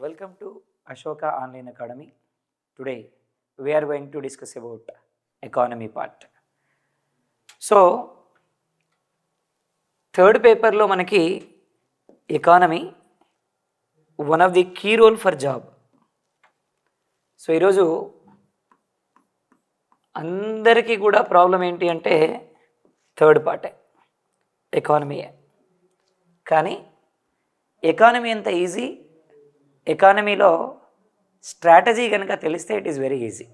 Welcome to Ashoka Online Academy. Today we are going to discuss about economy part. So third paper lo manaki economy one of the key role for job. So ఈరోజు అందరికీ కూడా problem ఏంటి అంటే third పార్టే ఎకానమీయే. కానీ economy ఎంత easy, ఎకానమీలో strategy కనుక తెలిస్తే it is very easy.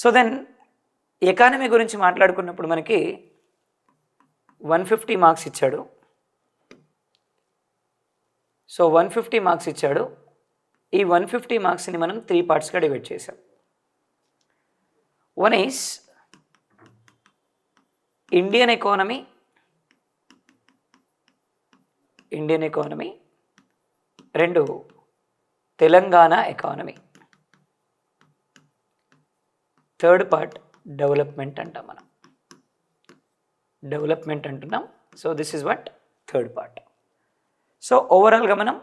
So then economy గురించి మాట్లాడుకున్నప్పుడు మనకి 150 మార్క్స్ ఇచ్చాడు. సో 150 మార్క్స్ ఇచ్చాడు. ఈ 150 మార్క్స్ని మనం 3 పార్ట్స్గా డివైడ్ చేసాం. వన్ ఈజ్ ఇండియన్ ఎకానమీ, రెండు Telangana economy, third part development అంటాం మనం, డెవలప్మెంట్ అంటున్నాం. So this is what third part. So ఓవరాల్గా మనం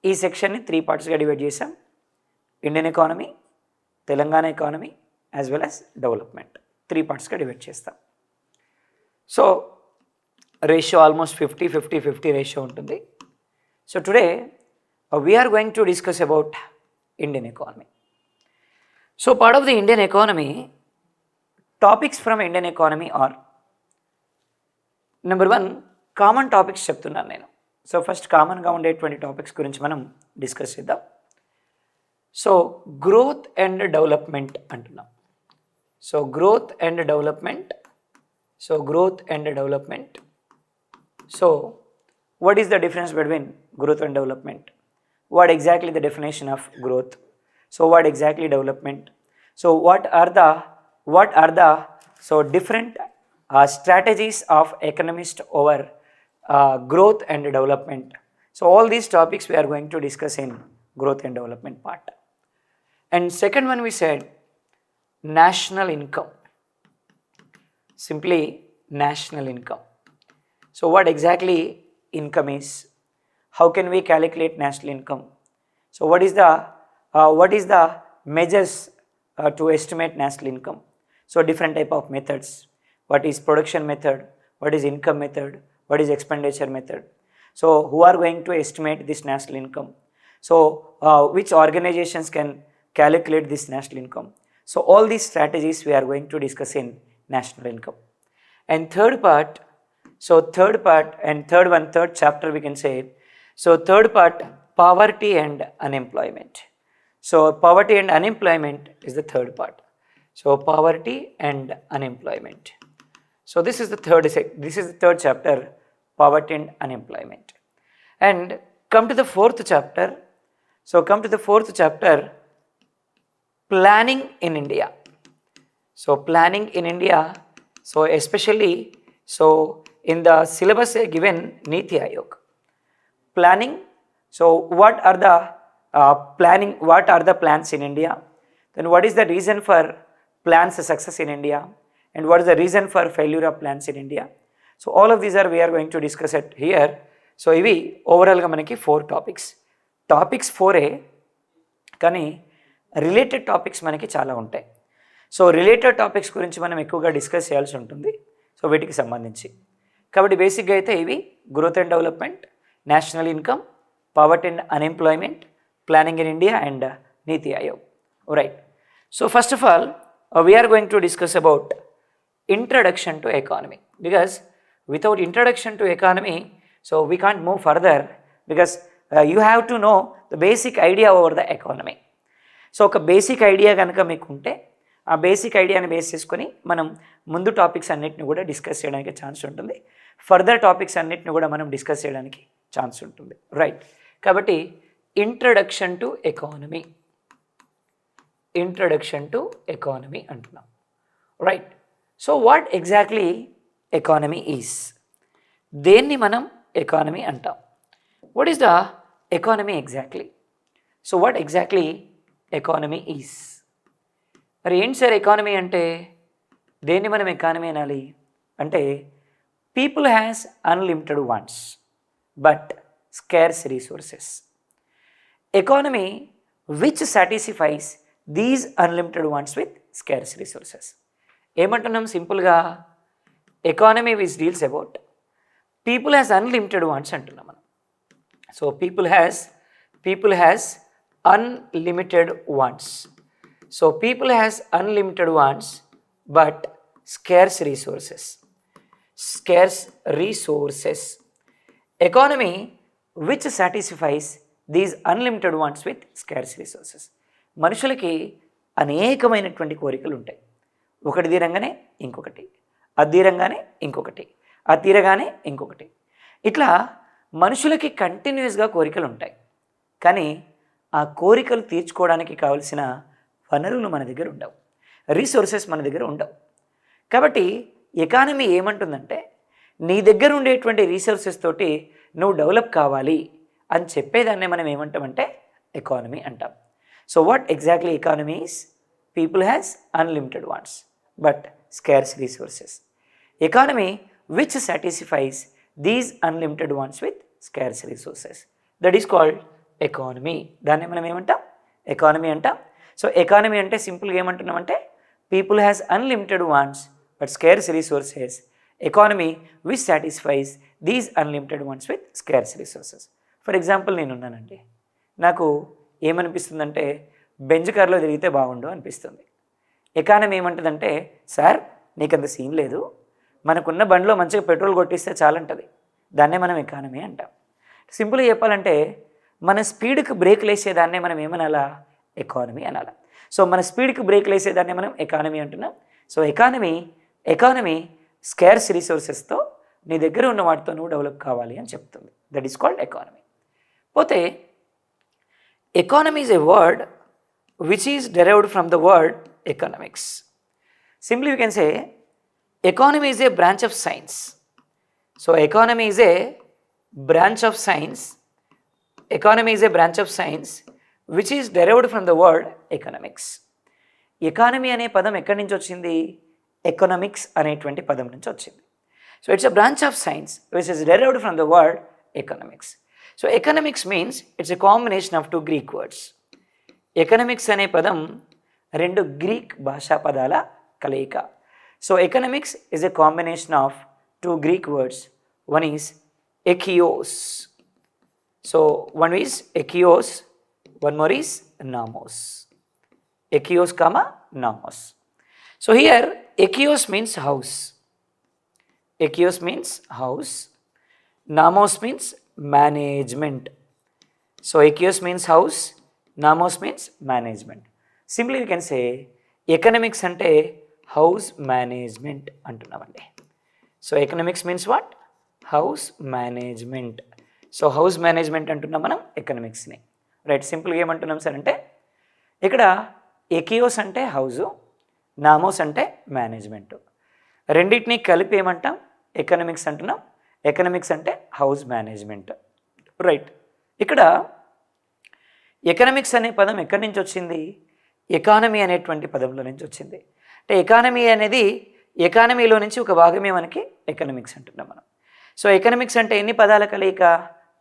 ఈ సెక్షన్ని 3 పార్ట్స్గా డివైడ్ చేసాం. Indian economy, Telangana economy as well as development 3 పార్ట్స్గా డివైడ్ చేస్తాం. సో రేషియో ఆల్మోస్ట్ 50-50-50 రేషియో ఉంటుంది. So today we are going to discuss about Indian economy. So part of the Indian economy, topics from Indian economy are, number 1, common topics చెప్తున్నాను నేను. So first కామన్గా ఉండేటువంటి topics గురించి మనం discuss చేద్దాం. So growth and development అంటున్నాం. So growth and development. So what is the difference between growth and development? What exactly the definition of growth? So what exactly development? So what are the different strategies of economists over growth and development? So all these topics we are going to discuss in growth and development part. And second one, we said national income. Simply national income. So what exactly income is? How can we calculate national income? So what is the measures to estimate national income? So different type of methods. What is production method? What is income method? What is expenditure method? So who are going to estimate this national income? So which organizations can calculate this national income? So all these strategies we are going to discuss in national income. And third chapter we can say. So third part, poverty and unemployment. So poverty and unemployment is the third part. So poverty and unemployment. So this is the third chapter, poverty and unemployment. And come to the fourth chapter. So come to the fourth chapter, planning in India. So planning in India. So especially in the syllabus given Niti Aayog. Planning. So what are the plans in India? Then what is the reason for plans success in India? And what is the reason for failure of plans in India? So all of these we are going to discuss it here. So ivi overall ga manaki 4 topics. Topics 4 కానీ related topics మనకి చాలా ఉంటాయి. So related topics గురించి మనం ఎక్కువగా discuss చేయాల్సి ఉంటుంది. So వీటికి సంబంధించి కాబట్టి బేసిక్గా అయితే ఇవి growth and development, national income, poverty and unemployment, planning in India and NITI Aayog. Right. So first of all we're going to discuss about introduction to economy, because without introduction to economy so we can't move further, because you have to know the basic idea over the economy. So ఒక basic idea కనుక మీకు ఉంటే ఆ basic ఐడియాని base చేసుకొని మనం ముందు topics అన్నిటిని కూడా డిస్కస్ చేయడానికి ఛాన్స్ ఉంటుంది. ఫర్దర్ టాపిక్స్ అన్నిటిని కూడా మనం డిస్కస్ చేయడానికి ఛాన్స్ ఉంటుంది. రైట్. కాబట్టి ఇంట్రడక్షన్ టు ఎకానమీ అంటున్నాం. Right. So what exactly economy is? దేన్ని మనం ఎకానమీ అంటాం? What is the economy exactly? So what exactly economy is? మరి ఏంటి సార్ ఎకానమీ అంటే? దేన్ని మనం ఎకానమీ అనాలి అంటే, people has unlimited wants but scarce resources. Economy which satisfies these unlimited wants with scarce resources. ఏమంటున్నాం సింపుల్గా, economy which deals about people has unlimited wants అంటున్నాం మనం. So people has unlimited wants. So people has unlimited wants but scarce resources. Economy which satisfies these unlimited wants with scarce resources. మనుషులకి అనేకమైనటువంటి కోరికలు ఉంటాయి. ఒకటి తీరంగానే ఇంకొకటి, అది తీరంగానే ఇంకొకటి, అది తీరగానే ఇంకొకటి. ఇట్లా మనుషులకి కంటిన్యూస్గా కోరికలు ఉంటాయి. కానీ ఆ కోరికలు తీర్చుకోవడానికి కావలసిన వనరులు మన దగ్గర ఉండవు, రీసోర్సెస్ మన దగ్గర ఉండవు. కాబట్టి ఎకానమీ ఏమంటుందంటే, నీ దగ్గర ఉండేటువంటి రీసోర్సెస్ తోటి నువ్వు డెవలప్ కావాలి అని చెప్పేదాన్ని మనం ఏమంటామంటే ఎకానమీ అంటాం. So what exactly economy is? People has unlimited wants but scarce resources. Economy which satisfies these unlimited wants with scarce resources, that is called economy. దాన్ని మనం ఏమంటాం? ఎకానమీ అంటాం. సో ఎకానమీ అంటే సింపుల్గా ఏమంటున్నామంటే, people has unlimited wants but scarce resources. Economy which satisfies these unlimited wants with scarce resources. For example నేనున్నానండి, నాకు ఏమనిపిస్తుందంటే బెంజ్ కార్లో తిరిగితే బాగుండు అనిపిస్తుంది. ఎకానమీ ఏమంటుందంటే, సార్ నీకంత సీన్ లేదు, మనకున్న బండిలో మంచిగా పెట్రోల్ కొట్టిస్తే చాలంటుంది. దాన్నే మనం ఎకానమీ అంటాం. సింపుల్గా చెప్పాలంటే, మన స్పీడ్కి బ్రేక్ వేసేదాన్నే మనం ఏమనాలా? ఎకానమీ అనాలా. సో మన స్పీడ్కి బ్రేక్ వేసేదాన్నే మనం ఎకానమీ అంటున్నాం. సో ఎకానమీ స్కేర్స్ రిసోర్సెస్తో నీ దగ్గర ఉన్న వాటితో నువ్వు డెవలప్ కావాలి అని చెప్తుంది. That is called economy. పోతే economy is a word which is derived from the word economics. Simply you can say economy is a branch of science. So economy is a branch of science. Economy is a branch of science which is derived from the word economics. Economy అనే పదం ఎక్కడి నుంచి వచ్చింది? Economics అనేటువంటి పదం నుంచి వచ్చింది. So it's a branch of science which is derived from the word economics. So economics means it's a combination of 2 Greek words. Economics అనే పదం 2 గ్రీక్ భాషా పదాల కలయిక. So economics is a combination of 2 Greek words. One is ఎకియోస్. So one is ekios, one more is namos. Ekios comma namos. So here ekios means house. Ekios means house. Namos means management. So ekios means house, namos means management. Simply we can say economics ante house management antunnamandi. So economics means what? House management. So house management అంటున్నాం మనం ఎకనామిక్స్ని. Right, సింపుల్గా ఏమంటున్నాం sir అంటే, ఇక్కడ ఎకియోస్ అంటే house, నామోస్ అంటే management, రెండింటినీ కలిపి ఏమంటాం? ఎకనామిక్స్ అంటున్నాం. ఎకనామిక్స్ అంటే హౌస్ మేనేజ్మెంట్. రైట్, ఇక్కడ ఎకనామిక్స్ అనే పదం ఎక్కడి నుంచి వచ్చింది? ఎకానమీ అనేటువంటి పదంలో నుంచి వచ్చింది. అంటే ఎకానమీ అనేది ఎకానమీలో నుంచి ఒక భాగమే మనకి ఎకనామిక్స్ అంటున్నాం మనం. సో ఎకనామిక్స్ అంటే ఎన్ని పదాల కలయిక?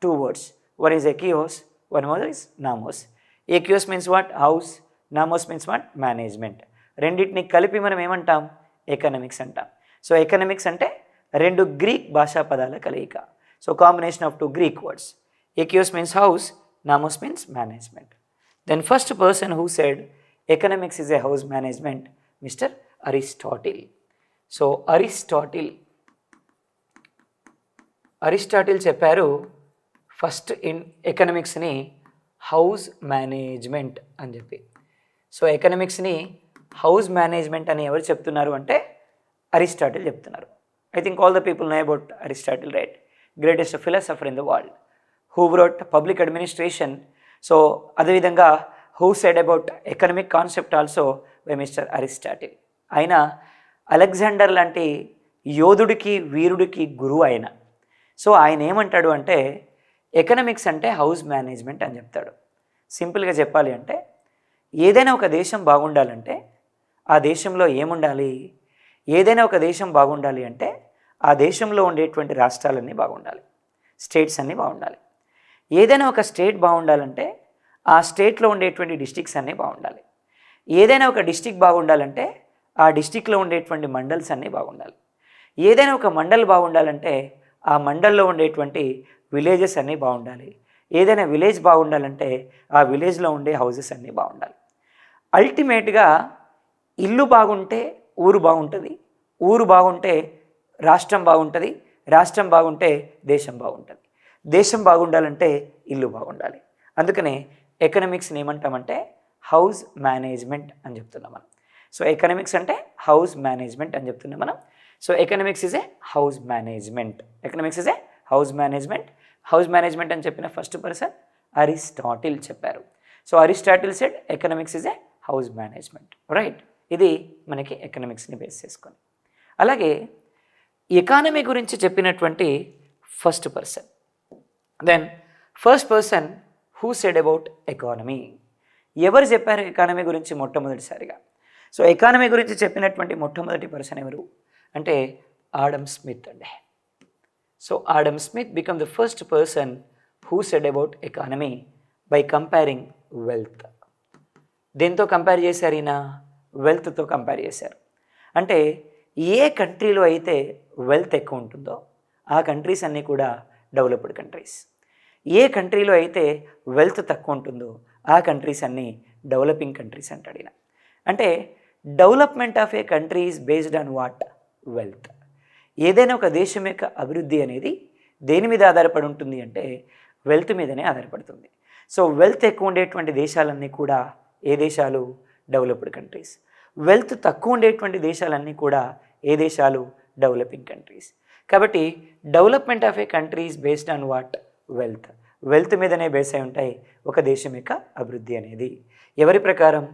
2 words. One is ekios, one more is namos. Ekios means what? House. Namos means what? Management. రెండింటిని కలిపి మనం ఏమంటాం? ఎకనామిక్స్ అంటాం. సో ఎకనామిక్స్ అంటే 2 గ్రీక్ భాషా పదాల కలయిక. So combination of 2 Greek words. ఎకియోస్ means house, namos means management. Then first person who said economics is a house management, Mr. Aristotle. So Aristotle చెప్పారు ఫస్ట్ ఎకనామిక్స్ని హౌస్ మేనేజ్మెంట్ అని చెప్పి. So ఎకనామిక్స్ని house management అని ఎవరు చెప్తున్నారు అంటే అరిస్టాటిల్ చెప్తున్నారు. I think all the people know about Aristotle, right? Greatest philosopher in the world who brought public administration. So అదేవిధంగా who said about economic concept also by mister Aristotle. ఆయన Alexander లాంటి యోధుడికి వీరుడికి గురువు ఆయన. సో ఆయన ఏమంటాడు అంటే ఎకనామిక్స్ అంటే హౌస్ మేనేజ్మెంట్ అని చెప్తాడు. సింపుల్గా చెప్పాలి అంటే ఏదైనా ఒక దేశం బాగుండాలంటే ఆ దేశంలో ఏముండాలి? ఏదైనా ఒక దేశం బాగుండాలి అంటే ఆ దేశంలో ఉండేటువంటి రాష్ట్రాలన్నీ బాగుండాలి, స్టేట్స్ అన్నీ బాగుండాలి. ఏదైనా ఒక స్టేట్ బాగుండాలంటే ఆ స్టేట్లో ఉండేటువంటి డిస్ట్రిక్ట్స్ అన్నీ బాగుండాలి. ఏదైనా ఒక డిస్ట్రిక్ట్ బాగుండాలంటే ఆ డిస్ట్రిక్ట్లో ఉండేటువంటి మండల్స్ అన్నీ బాగుండాలి. ఏదైనా ఒక మండల్ బాగుండాలంటే ఆ మండల్లో ఉండేటువంటి విలేజెస్ అన్నీ బాగుండాలి. ఏదైనా విలేజ్ బాగుండాలంటే ఆ విలేజ్లో ఉండే హౌసెస్ అన్నీ బాగుండాలి. అల్టిమేట్గా ఇల్లు బాగుంటే ఊరు బాగుంటుంది, ఊరు బాగుంటే రాష్ట్రం బాగుంటుంది, రాష్ట్రం బాగుంటే దేశం బాగుంటుంది, దేశం బాగుండాలంటే ఇల్లు బాగుండాలి. అందుకనే ఎకనామిక్స్ని ఏమంటామంటే హౌస్ మేనేజ్మెంట్ అని చెప్తున్నాం మనం. సో ఎకనామిక్స్ అంటే హౌస్ మేనేజ్మెంట్ అని చెప్తున్నాం మనం. So economics is a house management. Economics is a house management. House management అని చెప్పిన ఫస్ట్ పర్సన్ అరిస్టాటిల్ చెప్పారు. So Aristotle said economics is a house management, right. ఇది మనకి ఎకనామిక్స్ని బేస్ చేసుకొని. అలాగే ఎకానమీ గురించి చెప్పినటువంటి first person, then first person who said about economy. ఎవరు చెప్పారు ఎకానమీ గురించి మొట్టమొదటిసారిగా? సో ఎకానమీ గురించి చెప్పినటువంటి మొట్టమొదటి పర్సన్ ఎవరు అంటే ఆడమ్ స్మిత్ అండి. So Adam Smith become the first person who said about economy by comparing wealth. దేంతో కంపేర్ చేశారు ఈయన? వెల్త్తో కంపేర్ చేశారు. అంటే ఏ కంట్రీలో అయితే వెల్త్ ఎక్కువ ఉంటుందో ఆ కంట్రీస్ అన్నీ కూడా డెవలప్డ్ కంట్రీస్. ఏ కంట్రీలో అయితే వెల్త్ తక్కువ ఉంటుందో ఆ కంట్రీస్ అన్నీ డెవలపింగ్ కంట్రీస్ అంటాడు ఈయన. అంటే development of a country is based on what? Wealth. ఏదైనా ఒక దేశం యొక్క అభివృద్ధి అనేది దేని మీద ఆధారపడి ఉంటుంది అంటే వెల్త్ మీదనే ఆధారపడుతుంది. సో వెల్త్ ఎక్కువ ఉండేటువంటి దేశాలన్నీ కూడా ఏ దేశాలు? Developed countries. వెల్త్ తక్కువ ఉండేటువంటి దేశాలన్నీ కూడా ఏ దేశాలు? Developing countries. కాబట్టి development of a country is based on what? Wealth. Wealth మీదనే బేస్ అయి ఉంటాయి ఒక దేశం యొక్క అభివృద్ధి అనేది. ఎవరి ప్రకారం?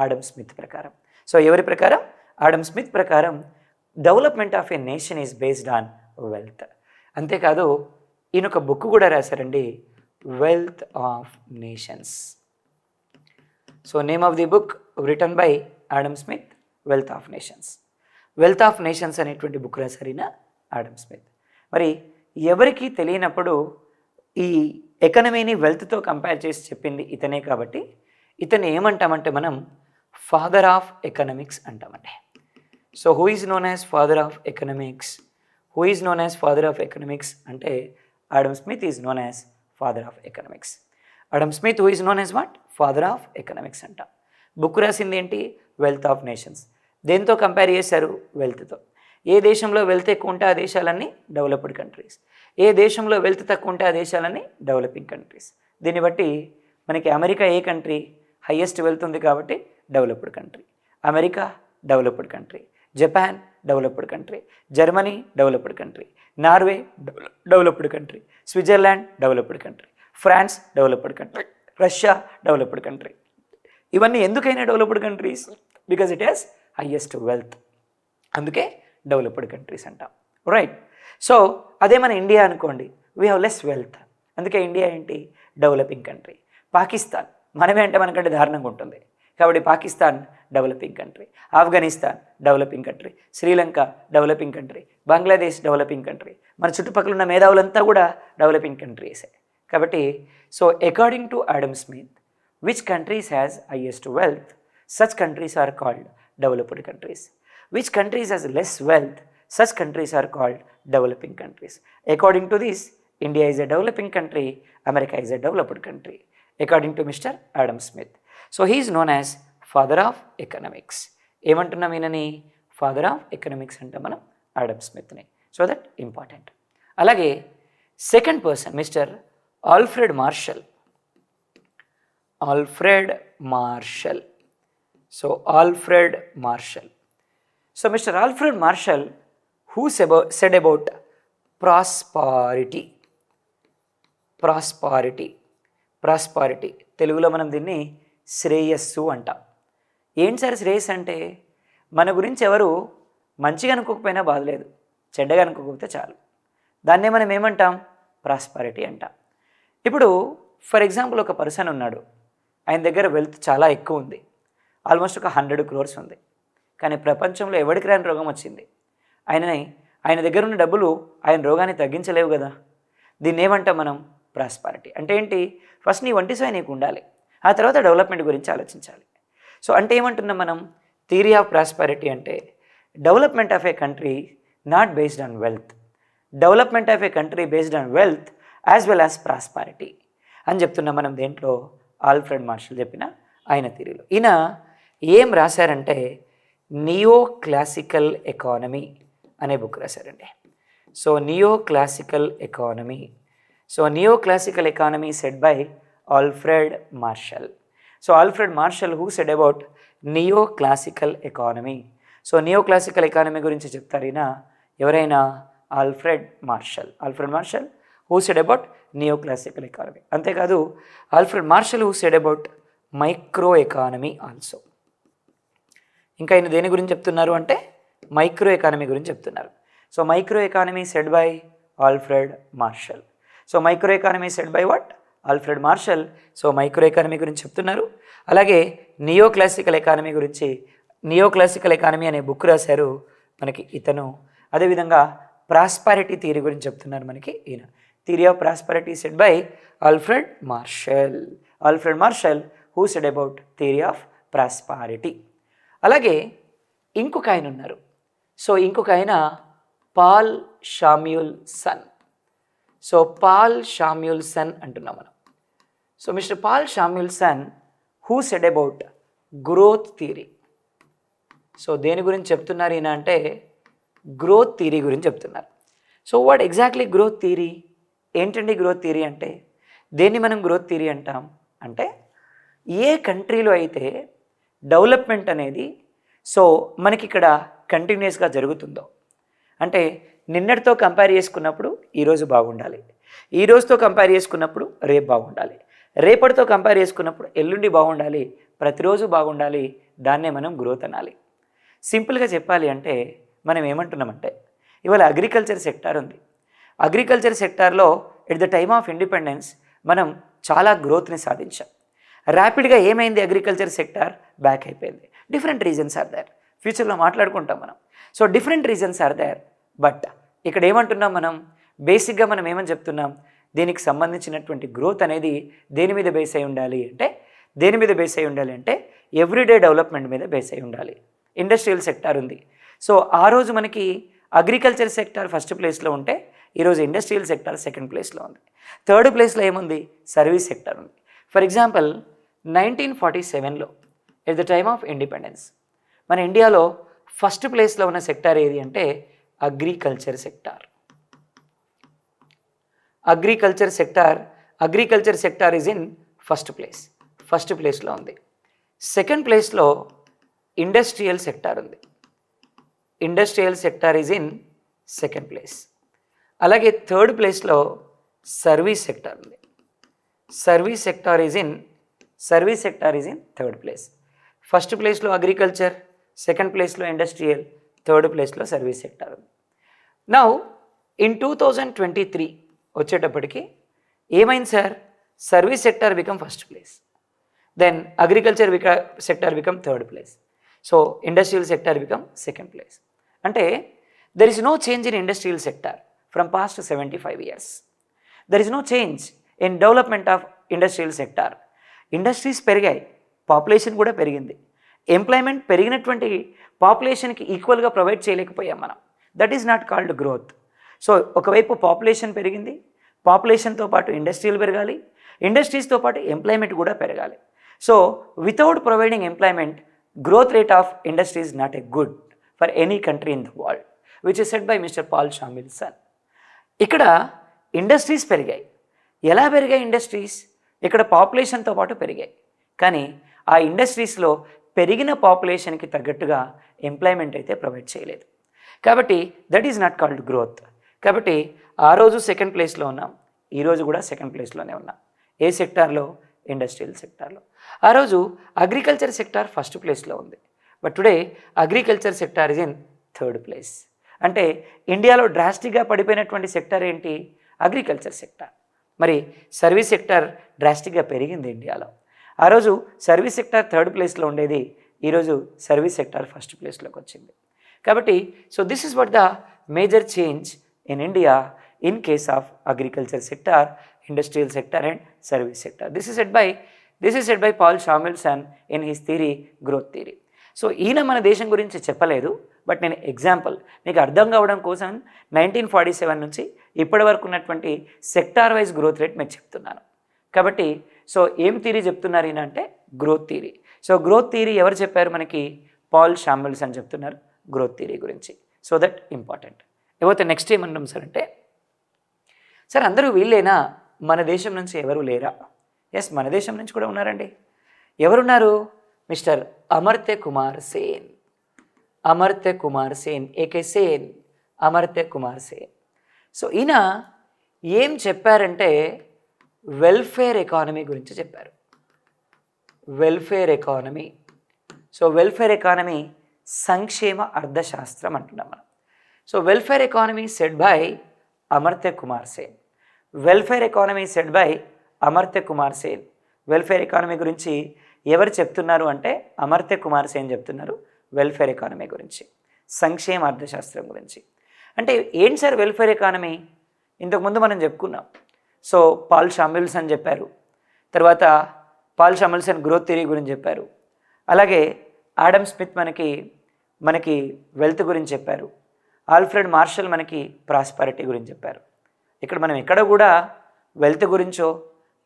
ఆడమ్ స్మిత్ ప్రకారం. సో ఎవరి ప్రకారం? ఆడమ్ స్మిత్ ప్రకారం development of A nation is based on wealth. అంతేకాదు ఈయన ఒక బుక్ కూడా రాశారండి, wealth of nations. So name of the book written by Adam Smith, wealth of nations. Wealth of nations అనేటువంటి బుక్ రాశారిన ఆడమ్ స్మిత్. మరి ఎవరికి తెలియనప్పుడు ఈ ఎకనమీని వెల్త్తో కంపేర్ చేసి చెప్పింది ఇతనే కాబట్టి ఇతను ఏమంటామంటే మనం ఫాదర్ ఆఫ్ ఎకనామిక్స్ అంటామండి. So who is known as father of economics? Who is known as father of economics అంటే Adam Smith is known as father of economics. Adam Smith who is known as what? Father of economics అంట. Book రాసింది ఏంటి? Wealth of nations. దేంతో compare చేశారు? వెల్త్తో. ఏ దేశంలో wealth ఎక్కువ ఉంటే ఆ దేశాలన్నీ డెవలప్డ్ కంట్రీస్, ఏ దేశంలో వెల్త్ తక్కువ ఉంటే ఆ దేశాలన్నీ డెవలపింగ్ కంట్రీస్. దీన్ని బట్టి మనకి అమెరికా ఏ కంట్రీ? హయ్యెస్ట్ వెల్త్ ఉంది కాబట్టి developed country. America developed country, Japan developed country, Germany developed country, Norway developed country, Switzerland developed country, France developed country, Russia developed country. ఇవన్నీ ఎందుకైనా developed countries? Because it has highest wealth. అందుకే developed countries అంటాం, right. So అదే మన India అనుకోండి, we have less wealth. అందుకే India ఏంటి? Developing country. Pakistan మనమే అంటే మనకంటే దారుణంగా ఉంటుంది కాబట్టి Pakistan developing country. Afghanistan developing country, Sri Lanka developing country, Bangladesh developing country. మన చుట్టుపక్కల ఉన్న మేధావులంతా కూడా డెవలపింగ్ కంట్రీసే. కాబట్టి so according to Adam Smith, which countries has highest wealth? Such countries are called developed countries. Which countries has less wealth? Such countries are called developing countries. According to this, India is a developing country, America is a developed country, according to Mr. Adam Smith. So he is known as father of economics. ఏమంటున్నాం ఈయనని? Father of economics అంటే మనం Adam స్మిత్ని. So that important. అలాగే second person mister Alfred Marshall. Alfred Marshall. So Alfred Marshall. So mister Alfred Marshall who said about prosperity. Prosperity, prosperity తెలుగులో మనం దీన్ని శ్రేయస్సు అంటాం. ఏంటి సార్ శ్రేయస్సు అంటే? మన గురించి ఎవరు మంచిగా అనుకోకపోయినా బాధలేదు, చెడ్డగా అనుకోకపోతే చాలు, దాన్నే మనం ఏమంటాం? ప్రాస్పారిటీ అంటాం. ఇప్పుడు ఫర్ ఎగ్జాంపుల్ ఒక పర్సన్ ఉన్నాడు, ఆయన దగ్గర వెల్త్ చాలా ఎక్కువ ఉంది, ఆల్మోస్ట్ ఒక 100 crores ఉంది. కానీ ప్రపంచంలో ఎవరికి రాని రోగం వచ్చింది. ఆయన దగ్గర ఉన్న డబ్బులు ఆయన రోగాన్ని తగ్గించలేవు కదా. దీన్ని ఏమంటాం మనం? ప్రాస్పారిటీ. అంటే ఏంటి? ఫస్ట్ నీ వంటి సోయి నీకు ఉండాలి, ఆ తర్వాత డెవలప్మెంట్ గురించి ఆలోచించాలి. సో అంటే ఏమంటున్నాం మనం, థియరీ ఆఫ్ ప్రాస్పరిటీ అంటే development of a country not based on wealth, development of a country based on wealth as well as prosperity అని చెప్తున్నాం మనం దేంట్లో, ఆల్ఫ్రెడ్ మార్షల్ చెప్పిన ఆయన థియరీలో. ఈయన ఏం రాశారంటే నియో క్లాసికల్ ఎకానమీ అనే బుక్ రాశారండి. So neo classical economy, so neo classical economy said by Alfred Marshall. So Alfred Marshall who said about neo classical economy. So neo classical economy గురించి చెప్తారు ఈయన ఎవరైనా, Alfred Marshall. Alfred Marshall who said about neo classical economy. అంతేకాదు Alfred Marshall who said about micro economy also. ఇంకా ఆయన దేని గురించి చెప్తున్నారు అంటే మైక్రో ఎకానమీ గురించి చెప్తున్నారు. So micro economy said by Alfred Marshall. So micro economy said by what, Alfred Marshall. So micro economy గురించి చెప్తున్నారు. అలాగే నియో క్లాసికల్ ఎకానమీ గురించి, నియో క్లాసికల్ ఎకానమీ అనే బుక్ రాశారు మనకి ఇతను. అదేవిధంగా ప్రాస్పారిటీ థియరీ గురించి చెప్తున్నారు మనకి ఈయన. Theory of prosperity said by Alfred Marshall. Alfred Marshall who said about theory of prosperity. అలాగే ఇంకొక ఆయన ఉన్నారు. సో ఇంకొక ఆయన Paul Samuelson. So Paul Samuelson అంటున్నాం మనం. So mister Paul Samuelson who said about growth theory. So దేని గురించి చెప్తున్నారు ఈయన అంటే గ్రోత్ థియరీ గురించి చెప్తున్నారు. So what exactly growth theory, ఏంటండి గ్రోత్ థియరీ అంటే, దేన్ని మనం గ్రోత్ థియరీ అంటాం అంటే ఏ కంట్రీలో అయితే డెవలప్మెంట్ అనేది సో మనకి ఇక్కడ కంటిన్యూస్గా జరుగుతుందో, అంటే నిన్నటితో కంపేర్ చేసుకున్నప్పుడు ఈరోజు బాగుండాలి, ఈ రోజుతో కంపేర్ చేసుకున్నప్పుడు రేపు బాగుండాలి, రేపటితో కంపేర్ చేసుకున్నప్పుడు ఎల్లుండి బాగుండాలి, ప్రతిరోజు బాగుండాలి, దాన్నే మనం గ్రోత్ అనాలి. సింపుల్గా చెప్పాలి అంటే మనం ఏమంటున్నామంటే ఇవాళ అగ్రికల్చర్ సెక్టార్ ఉంది. అగ్రికల్చర్ సెక్టార్లో at the time of independence మనం చాలా గ్రోత్ని సాధించాం. ర్యాపిడ్గా ఏమైంది అగ్రికల్చర్ సెక్టార్, బ్యాక్ అయిపోయింది. డిఫరెంట్ రీజన్స్ ఆర్ దేర్, ఫ్యూచర్లో మాట్లాడుకుంటాం మనం. So different reasons are there. But ఇక్కడ ఏమంటున్నాం మనం, బేసిక్గా మనం ఏమని చెప్తున్నాం, దీనికి సంబంధించినటువంటి గ్రోత్ అనేది దేని మీద బేస్ అయి ఉండాలి అంటే, దేని మీద బేస్ అయి ఉండాలి అంటే ఎవ్రీడే డెవలప్మెంట్ మీద బేస్ అయి ఉండాలి. ఇండస్ట్రియల్ సెక్టార్ ఉంది. సో ఆ రోజు మనకి అగ్రికల్చర్ సెక్టార్ ఫస్ట్ ప్లేస్లో ఉంటే ఈరోజు ఇండస్ట్రియల్ సెక్టార్ సెకండ్ ప్లేస్లో ఉంది. థర్డ్ ప్లేస్లో ఏముంది, సర్వీస్ సెక్టార్ ఉంది. ఫర్ ఎగ్జాంపుల్ 1947లో at the time of independence మన ఇండియాలో ఫస్ట్ ప్లేస్లో ఉన్న సెక్టార్ ఏది అంటే agriculture sector. Agriculture sector is in first ప్లేస్లో ఉంది. సెకండ్ ప్లేస్లో ఇండస్ట్రియల్ సెక్టార్ ఉంది. Industrial sector is in second place. అలాగే థర్డ్ ప్లేస్లో సర్వీస్ సెక్టార్ ఉంది. Service sector is in third place. First ప్లేస్లో అగ్రికల్చర్, సెకండ్ ప్లేస్లో ఇండస్ట్రియల్, థర్డ్ ప్లేస్లో సర్వీస్ సెక్టార్ ఉంది. నౌ ఇన్ 2023 వచ్చేటప్పటికి ఏమైంది sir, service sector become first place, then agriculture sector become third place, so industrial sector become second place. అంటే there is no change in industrial sector from past 75 years. There is no change in development of industrial sector. Industries పెరిగాయి, population కూడా పెరిగింది. Employment పెరిగినటువంటి పాపులేషన్కి ఈక్వల్గా provide చేయలేకపోయాం మనం. That is not called growth. So ఒకవైపు పాపులేషన్ పెరిగింది, పాపులేషన్తో పాటు ఇండస్ట్రీలు పెరగాలి, ఇండస్ట్రీస్తో పాటు ఎంప్లాయ్మెంట్ కూడా పెరగాలి. So without providing employment, growth rate of industry is not a good for any country in the world, which is said by mister Paul Samuelson. ఇక్కడ ఇండస్ట్రీస్ పెరిగాయి. ఎలా పెరిగాయి ఇండస్ట్రీస్? ఇక్కడ పాపులేషన్తో పాటు పెరిగాయి, కానీ ఆ ఇండస్ట్రీస్లో పెరిగిన పాపులేషన్కి తగ్గట్టుగా ఎంప్లాయ్మెంట్ అయితే ప్రొవైడ్ చేయలేదు. కాబట్టి that is not called growth. కాబట్టి ఆ రోజు సెకండ్ ప్లేస్లో ఉన్నాం, ఈరోజు కూడా సెకండ్ ప్లేస్లోనే ఉన్నాం. ఏ సెక్టార్లో? ఇండస్ట్రియల్ సెక్టార్లో. ఆ రోజు అగ్రికల్చర్ సెక్టార్ ఫస్ట్ ప్లేస్లో ఉంది, but today agriculture sector is in third place. అంటే ఇండియాలో డ్రాస్టిక్గా పడిపోయినటువంటి సెక్టార్ ఏంటి? Agriculture sector. మరి సర్వీస్ సెక్టార్ డ్రాస్టిక్గా పెరిగింది ఇండియాలో. ఆ రోజు సర్వీస్ సెక్టార్ థర్డ్ ప్లేస్లో ఉండేది, ఈరోజు సర్వీస్ సెక్టార్ ఫస్ట్ ప్లేస్లోకి వచ్చింది. కాబట్టి so this is what the major change in India in case of agriculture sector, industrial sector and service sector. This is said by this is said by Paul Samuelson in his theory growth theory. So ఈయన మన దేశం గురించి చెప్పలేదు, but నేను example మీకు అర్థం కావడం కోసం 1947 నుంచి ఇప్పటి వరకు ఉన్నటువంటి సెక్టార్ వైజ్ గ్రోత్ రేట్ మీకు చెప్తున్నాను. కాబట్టి సో ఏం థియరీ చెప్తున్నారు ఈయన అంటే growth theory. So growth theory ఎవరు చెప్పారు మనకి? పాల్ షామిల్సన్ చెప్తున్నారు గ్రోత్ థియరీ గురించి. So that important. లేకపోతే నెక్స్ట్ ఏమన్నాం సార్ అంటే, సార్ అందరూ వీళ్ళేనా, మన దేశం నుంచి ఎవరు లేరా? ఎస్, మన దేశం నుంచి కూడా ఉన్నారండి. ఎవరున్నారు? Mister Amartya Kumar Sen. Amartya Kumar Sen, AK Sen, Amartya Kumar Sen. So ఈయన ఏం చెప్పారంటే వెల్ఫేర్ ఎకానమీ గురించి చెప్పారు. Welfare economy. So welfare economy సంక్షేమ అర్థశాస్త్రం అంటున్నాం మనం. So welfare economy said by Amartya Kumar Sen. Welfare economy said by Amartya Kumar Sen. Welfare economy గురించి ఎవరు చెప్తున్నారు అంటే అమర్త్య కుమార్ సేన్ చెప్తున్నారు వెల్ఫేర్ ఎకానమీ గురించి, సంక్షేమ అర్థశాస్త్రం గురించి. అంటే ఏంటి సార్ వెల్ఫేర్ ఎకానమీ? ఇంతకుముందు మనం చెప్పుకున్నాం. సో పాల్ షామిల్సన్ చెప్పారు, తర్వాత పాల్ షామిల్సన్ గ్రోత్ థియరీ గురించి చెప్పారు, అలాగే ఆడమ్ స్మిత్ మనకి వెల్త్ గురించి చెప్పారు, ఆల్ఫ్రెడ్ మార్షల్ మనకి ప్రాస్పారిటీ గురించి చెప్పారు. ఇక్కడ మనం ఎక్కడ కూడా వెల్త్ గురించో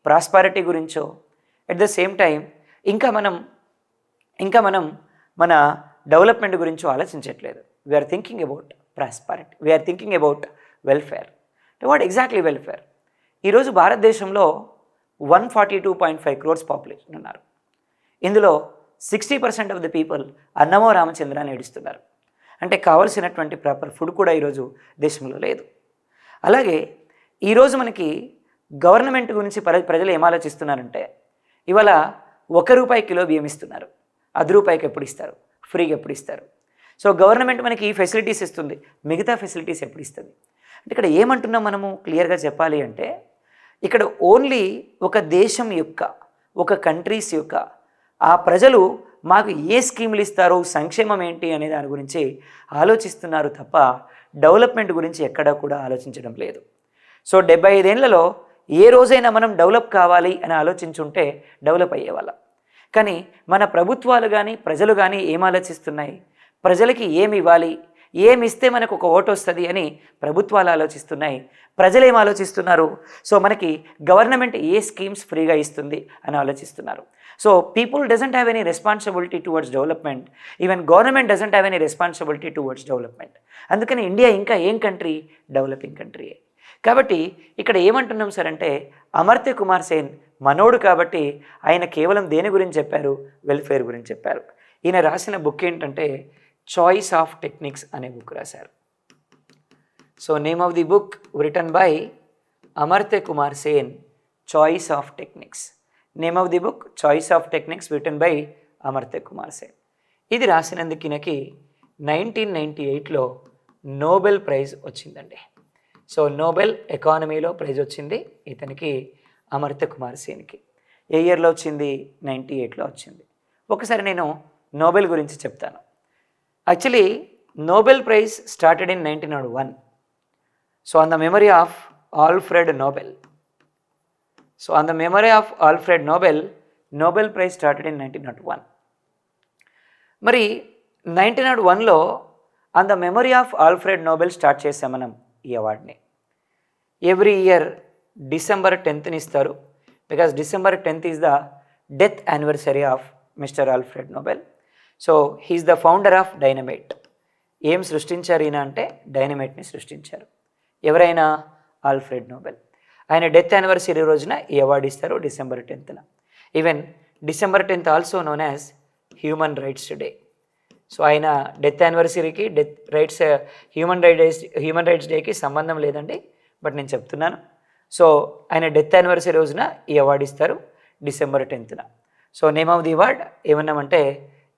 ప్రాస్పారిటీ గురించో ఎట్ ద సేమ్ టైం ఇంకా మనం మన డెవలప్మెంట్ గురించో ఆలోచించట్లేదు. We are thinking about prosperity, we are thinking about welfare. What exactly welfare? ఈరోజు భారతదేశంలో 142.5 crores పాపులేషన్ ఉన్నారు. ఇందులో 60% ఆఫ్ ద పీపుల్ అన్నమో రామచంద్ర అని ఏడుస్తున్నారు. అంటే కావలసినటువంటి ప్రాపర్ ఫుడ్ కూడా ఈరోజు దేశంలో లేదు. అలాగే ఈరోజు మనకి గవర్నమెంట్ గురించి ప్రజలు ఏం ఆలోచిస్తున్నారంటే, ఇవాళ ₹1 కిలో బియ్యం ఇస్తున్నారు, ₹10 ఎప్పుడు ఇస్తారు, ఫ్రీగా ఎప్పుడు ఇస్తారు? సో గవర్నమెంట్ మనకి ఈ ఫెసిలిటీస్ ఇస్తుంది, మిగతా ఫెసిలిటీస్ ఎప్పుడు ఇస్తుంది? అంటే ఇక్కడ ఏమంటున్నాం మనము క్లియర్గా చెప్పాలి అంటే, ఇక్కడ ఓన్లీ ఒక దేశం యొక్క, ఒక కంట్రీస్ యొక్క ఆ ప్రజలు మాకు ఏ స్కీములు ఇస్తారో, సంక్షేమం ఏంటి అనే దాని గురించి ఆలోచిస్తున్నారు తప్ప డెవలప్మెంట్ గురించి ఎక్కడా కూడా ఆలోచించడం లేదు. సో 75 ఏళ్లలో ఏ రోజైనా మనం డెవలప్ కావాలి అని ఆలోచించుంటే డెవలప్ అయ్యేవాళ్ళం. కానీ మన ప్రభుత్వాలు కానీ ప్రజలు కానీ ఏం ఆలోచిస్తున్నాయి? ప్రజలకి ఏమి ఇవ్వాలి, ఏమి ఇస్తే మనకు ఒక ఓటు వస్తుంది అని ప్రభుత్వాలు ఆలోచిస్తున్నాయి. ప్రజలు ఏం ఆలోచిస్తున్నారు? సో మనకి గవర్నమెంట్ ఏ స్కీమ్స్ ఫ్రీగా ఇస్తుంది అని ఆలోచిస్తున్నారు. So people doesn't have any responsibility towards development. Even government doesn't have any responsibility towards development. అందుకని ఇండియా ఇంకా ఏం కంట్రీ? డెవలపింగ్ కంట్రీయే. కాబట్టి ఇక్కడ ఏమంటున్నాం సార్ అంటే, అమర్త్య కుమార్ సేన్ మనోడు కాబట్టి ఆయన కేవలం దేని గురించి చెప్పారు? వెల్ఫేర్ గురించి చెప్పారు. ఈయన రాసిన బుక్ ఏంటంటే చాయిస్ ఆఫ్ టెక్నిక్స్ అనే బుక్ రాశారు. So name of the book written by Amartya Kumar Sen, choice of techniques. Name of the book choice of techniques written by Amartya Kumar Sen. ఇది రాసినందుకు ఈయనకి 1998లో నోబెల్ ప్రైజ్ వచ్చిందండి. సో నోబెల్ ఎకానమీలో ప్రైజ్ వచ్చింది ఇతనికి, అమర్త్య కుమార్ సేన్కి. ఏ ఇయర్లో వచ్చింది? 98లో వచ్చింది. ఒకసారి నేను నోబెల్ గురించి చెప్తాను. Actually Nobel prize started in 1901. So on the memory of Alfred Nobel. So on the memory of Alfred Nobel, Nobel prize started in 1901. మరి 1901లో on the memory of Alfred Nobel start చేసాం మనం ఈ అవార్డ్ని. Every year December 10th ఇస్తారు, because December 10th is the death anniversary of mister Alfred Nobel. So he's the founder of dynamite. ఏం సృష్టించారు ఈయన అంటే డైనమైట్ని సృష్టించారు. ఎవరైనా? Alfred Nobel. ఆయన డెత్ యానివర్సరీ రోజున ఈ అవార్డు ఇస్తారు December 10th. Even December 10th also known as human rights day. So ఆయన డెత్ యానివర్సరీకి హ్యూమన్ రైట్స్ డేకి సంబంధం లేదండి, బట్ నేను చెప్తున్నాను. సో ఆయన డెత్ యానివర్సరీ రోజున ఈ అవార్డు ఇస్తారు December 10th. So name of the award ఏమన్నామంటే,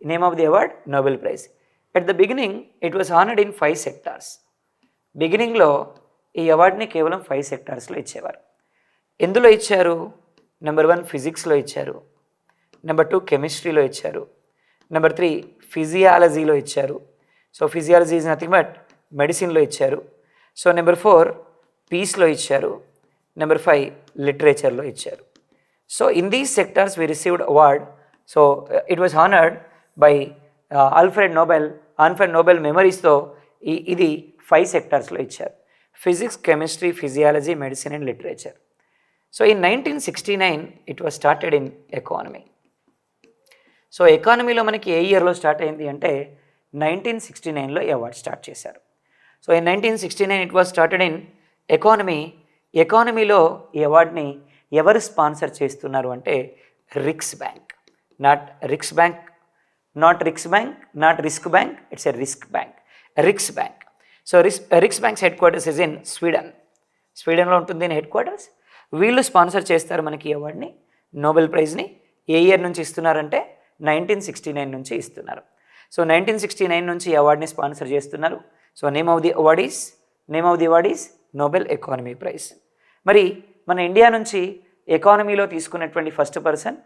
name of the award Nobel prize. At the beginning it was honoured in 5 sectors. బిగినింగ్లో ఈ అవార్డుని కేవలం 5 సెక్టార్స్లో ఇచ్చేవారు. ఎందులో ఇచ్చారు? నెంబర్ 1 ఫిజిక్స్లో ఇచ్చారు, నెంబర్ 2 కెమిస్ట్రీలో ఇచ్చారు, నెంబర్ 3 ఫిజియాలజీలో ఇచ్చారు. So physiology is nothing but మెడిసిన్లో ఇచ్చారు. సో నెంబర్ 4 పీస్లో ఇచ్చారు, నెంబర్ 5 లిటరేచర్లో ఇచ్చారు. So in these sectors we received award. So it was honored by Alfred Nobel మెమరీస్తో ఇది 5 సెక్టార్స్లో ఇచ్చారు. Physics, chemistry, physiology, medicine and literature. So in 1969 it was started in economy. So ఎకానమీలో మనకి ఏ ఇయర్లో start అయింది అంటే 1969లో ఈ అవార్డ్ స్టార్ట్ చేశారు. So in 1969 it was started in economy. ఎకానమీలో ఈ అవార్డ్ని ఎవరు స్పాన్సర్ చేస్తున్నారు అంటే Riksbank. Not Riksbank, not Riksbank, not risk bank, it's a risk bank, Riksbank. So Riksbank's headquarters is in స్వీడన్లో ఉంటుంది దీని head quarters. వీళ్ళు sponsor చేస్తారు మనకి ఈ అవార్డ్ని. నోబెల్ ప్రైజ్ని ఏ ఇయర్ నుంచి ఇస్తున్నారంటే 1969 నుంచి ఇస్తున్నారు. సో 1969 నుంచి ఈ అవార్డ్ని స్పాన్సర్ చేస్తున్నారు. So name of the award is Nobel economy prize. మరి మన ఇండియా నుంచి ఎకానమీలో తీసుకున్నటువంటి ఫస్ట్ పర్సన్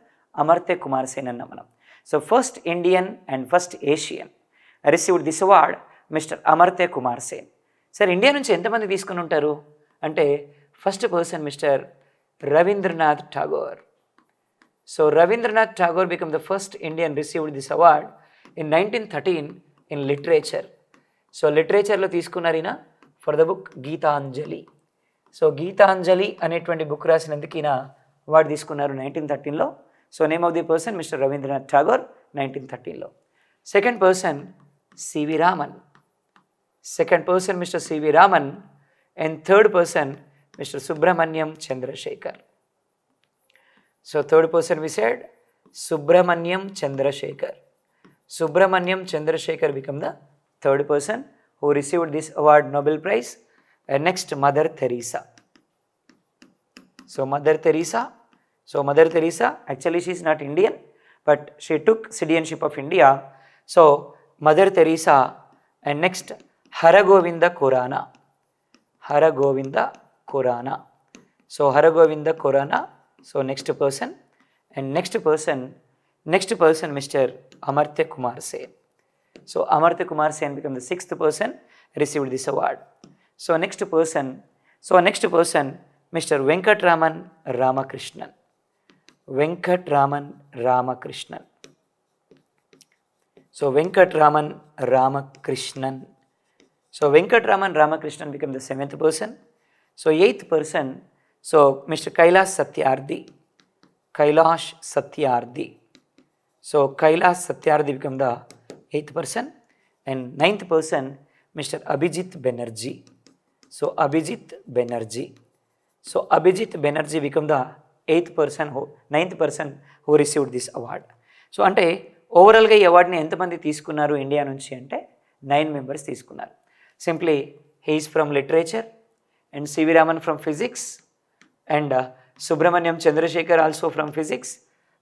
అమర్త్య కుమార్ సేన్ అన్న మనం. So first Indian and first Asian received this award mister Amartya Kumar Sen. Sir India నుంచి ఎంతమంది తీసుకుని ఉంటారు అంటే first person mister Rabindranath Tagore. So Rabindranath Tagore become the first Indian received this award in 1913 in literature. So లిటరేచర్లో తీసుకున్నారు ఈయన for the book Gitanjali. So Gitanjali అనేటువంటి book రాసినందుకు ఈయన అవార్డు తీసుకున్నారు 1913లో. So name of the person mister Rabindranath Tagore 1913లో. Second person C V Raman. Mister C V Raman. And third person mister Subrahmanyan Chandrasekhar. So third person we said Subrahmanyan Chandrasekhar become the third person who received this award, Nobel Prize. And next Mother Teresa. So Mother Teresa actually she is not Indian but she took citizenship of India. So Mother Teresa. And next Haragovinda Khurana. So Haragovinda Khurana. So next person Mr. Amartya Kumar Sen. So Amartya Kumar Sen became the sixth person received this award. So next person Mr. Venkatraman Ramakrishnan. So Venkatraman Ramakrishnan became the seventh person. So eighth person, so Mr. Kailash Satyarthi. So Kailash Satyarthi became the eighth person. And ninth person Mr. Abhijit Banerjee. So Abhijit Banerjee became the ninth person who received this award. So అంటే ఓవరాల్గా ఈ అవార్డుని ఎంతమంది తీసుకున్నారు India నుంచి అంటే 9 members తీసుకున్నారు. Simply he is from literature and CV Raman from physics and Subramaniam Chandrasekhar also from physics,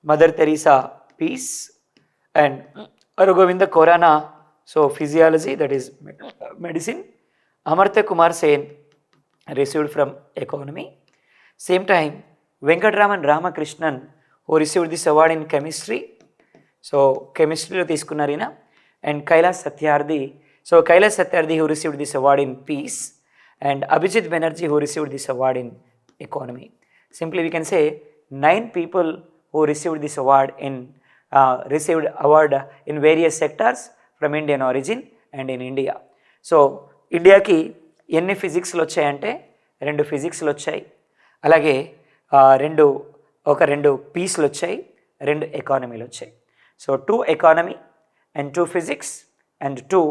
Mother Teresa peace, and Haragovinda Khurana so physiology, that is medicine. Amartya Kumar Sen received from economy. Same time Venkatraman Ramakrishnan who received this award in chemistry. So chemistry lo తీసుకున్నారినా. And Kailash Satyarthi who received this award in peace, and Abhijit Banerjee who received this award in economy. Simply we can say 9 people who received this award in various sectors from Indian origin and in India. So ఇండియాకి ఎన్ని ఫిజిక్స్లు వచ్చాయంటే 2 ఫిజిక్స్లు వచ్చాయి, అలాగే 2 పీస్లు వచ్చాయి, 2 ఎకానమీలు వచ్చాయి. So 2 economy and 2 physics and 2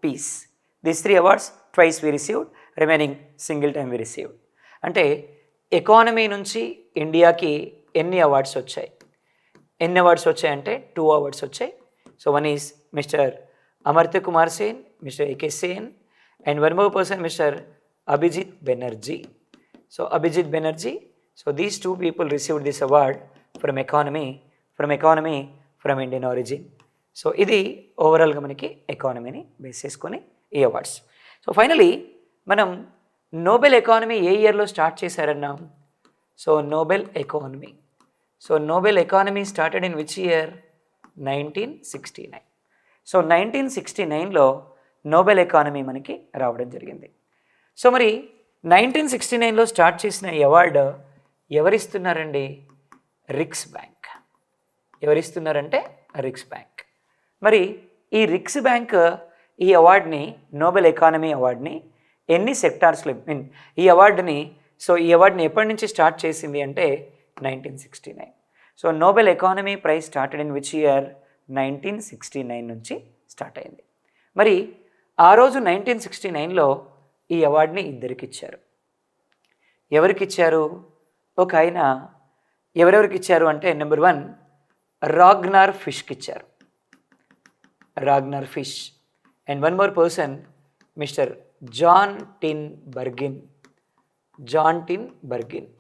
peace. These 3 awards twice we received, remaining single time we received. అంటే economy నుంచి ఇండియాకి ఎన్ని అవార్డ్స్ వచ్చాయంటే 2 అవార్డ్స్ వచ్చాయి. So one is mister Amartya Kumar Sen, mister AK Sen, and one more person mister Abhijit Banerjee. So Abhijit Banerjee, so these 2 people received this award from economy from Indian origin. సో ఇది ఓవరాల్గా మనకి ఎకానమీని బేస్ చేసుకొని ఈ అవార్డ్స్. సో ఫైనలీ మనం నోబెల్ ఎకానమీ ఏ ఇయర్లో స్టార్ట్ చేశారన్నాం? So Nobel economy started in which year? 1969. So 1969లో నోబెల్ ఎకానమీ మనకి రావడం జరిగింది. సో మరి 1969లో స్టార్ట్ చేసిన ఈ అవార్డు ఎవరిస్తున్నారండి? Riksbank. ఎవరిస్తున్నారంటే రిక్స్ బ్యాంక్. మరి ఈ రిక్స్ బ్యాంక్ ఈ అవార్డుని, నోబెల్ ఎకానమీ అవార్డుని ఎన్ని సెక్టార్స్లో ఈ అవార్డుని ఎప్పటి నుంచి స్టార్ట్ చేసింది అంటే 1969. So Nobel economy prize started in which year? 1969 నుంచి స్టార్ట్ అయింది. మరి ఆ రోజు 1969లో ఈ అవార్డుని ఇద్దరికి ఇచ్చారు. ఎవరికి ఇచ్చారు? ఒక ఆయన ఎవరెవరికి ఇచ్చారు అంటే నెంబర్ 1 రాగ్నార్ ఫిష్కి ఇచ్చారు. Ragnar Frisch. And one more person mister Jan Tinbergen. Jan Tinbergen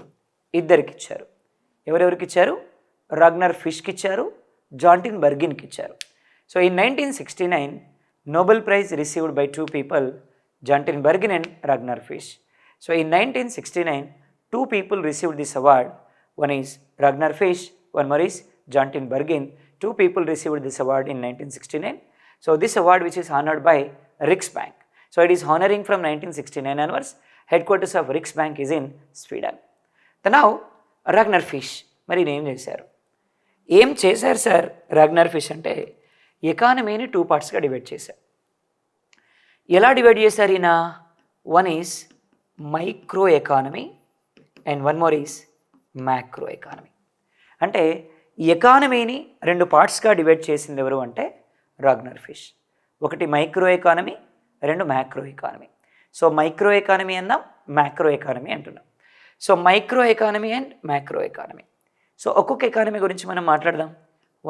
ఇద్దరికి ఇచ్చారు. ఎవరెవరికి ఇచ్చారు? రాగ్నార్ ఫిష్కి ఇచ్చారు, జాన్ టిన్ బర్గిన్కి ఇచ్చారు. So in 1969 Nobel Prize received by 2 people, John Tin Bergin and Ragnar Fish. So in 1969 2 people received this award. One is Ragnar Fish, one more is John Tin Bergin. 2 people received this award in 1969. So this award which is honored by Riksbank. So it is honoring from 1969 onwards. Headquarters of Riksbank is in Sweden. So now Ragnar Fish మరి ఏం చేశారు? ఏం చేశారు sir Ragnar fish అంటే ఎకానమీని 2 పార్ట్స్గా divide చేశారు. ఎలా divide చేశారు ఈయన? One is micro economy and one more is macro economy. అంటే ఎకానమీని 2 పార్ట్స్గా డివైడ్ చేసింది ఎవరు అంటే రాగ్నార్ ఫిష్. ఒకటి micro economy, 2 macro economy. So micro economy అన్నాం, మ్యాక్రో ఎకానమీ అంటున్నాం. So micro economy and macro economy. So ఒక్కొక్క ఎకానమీ గురించి మనం మాట్లాడదాం.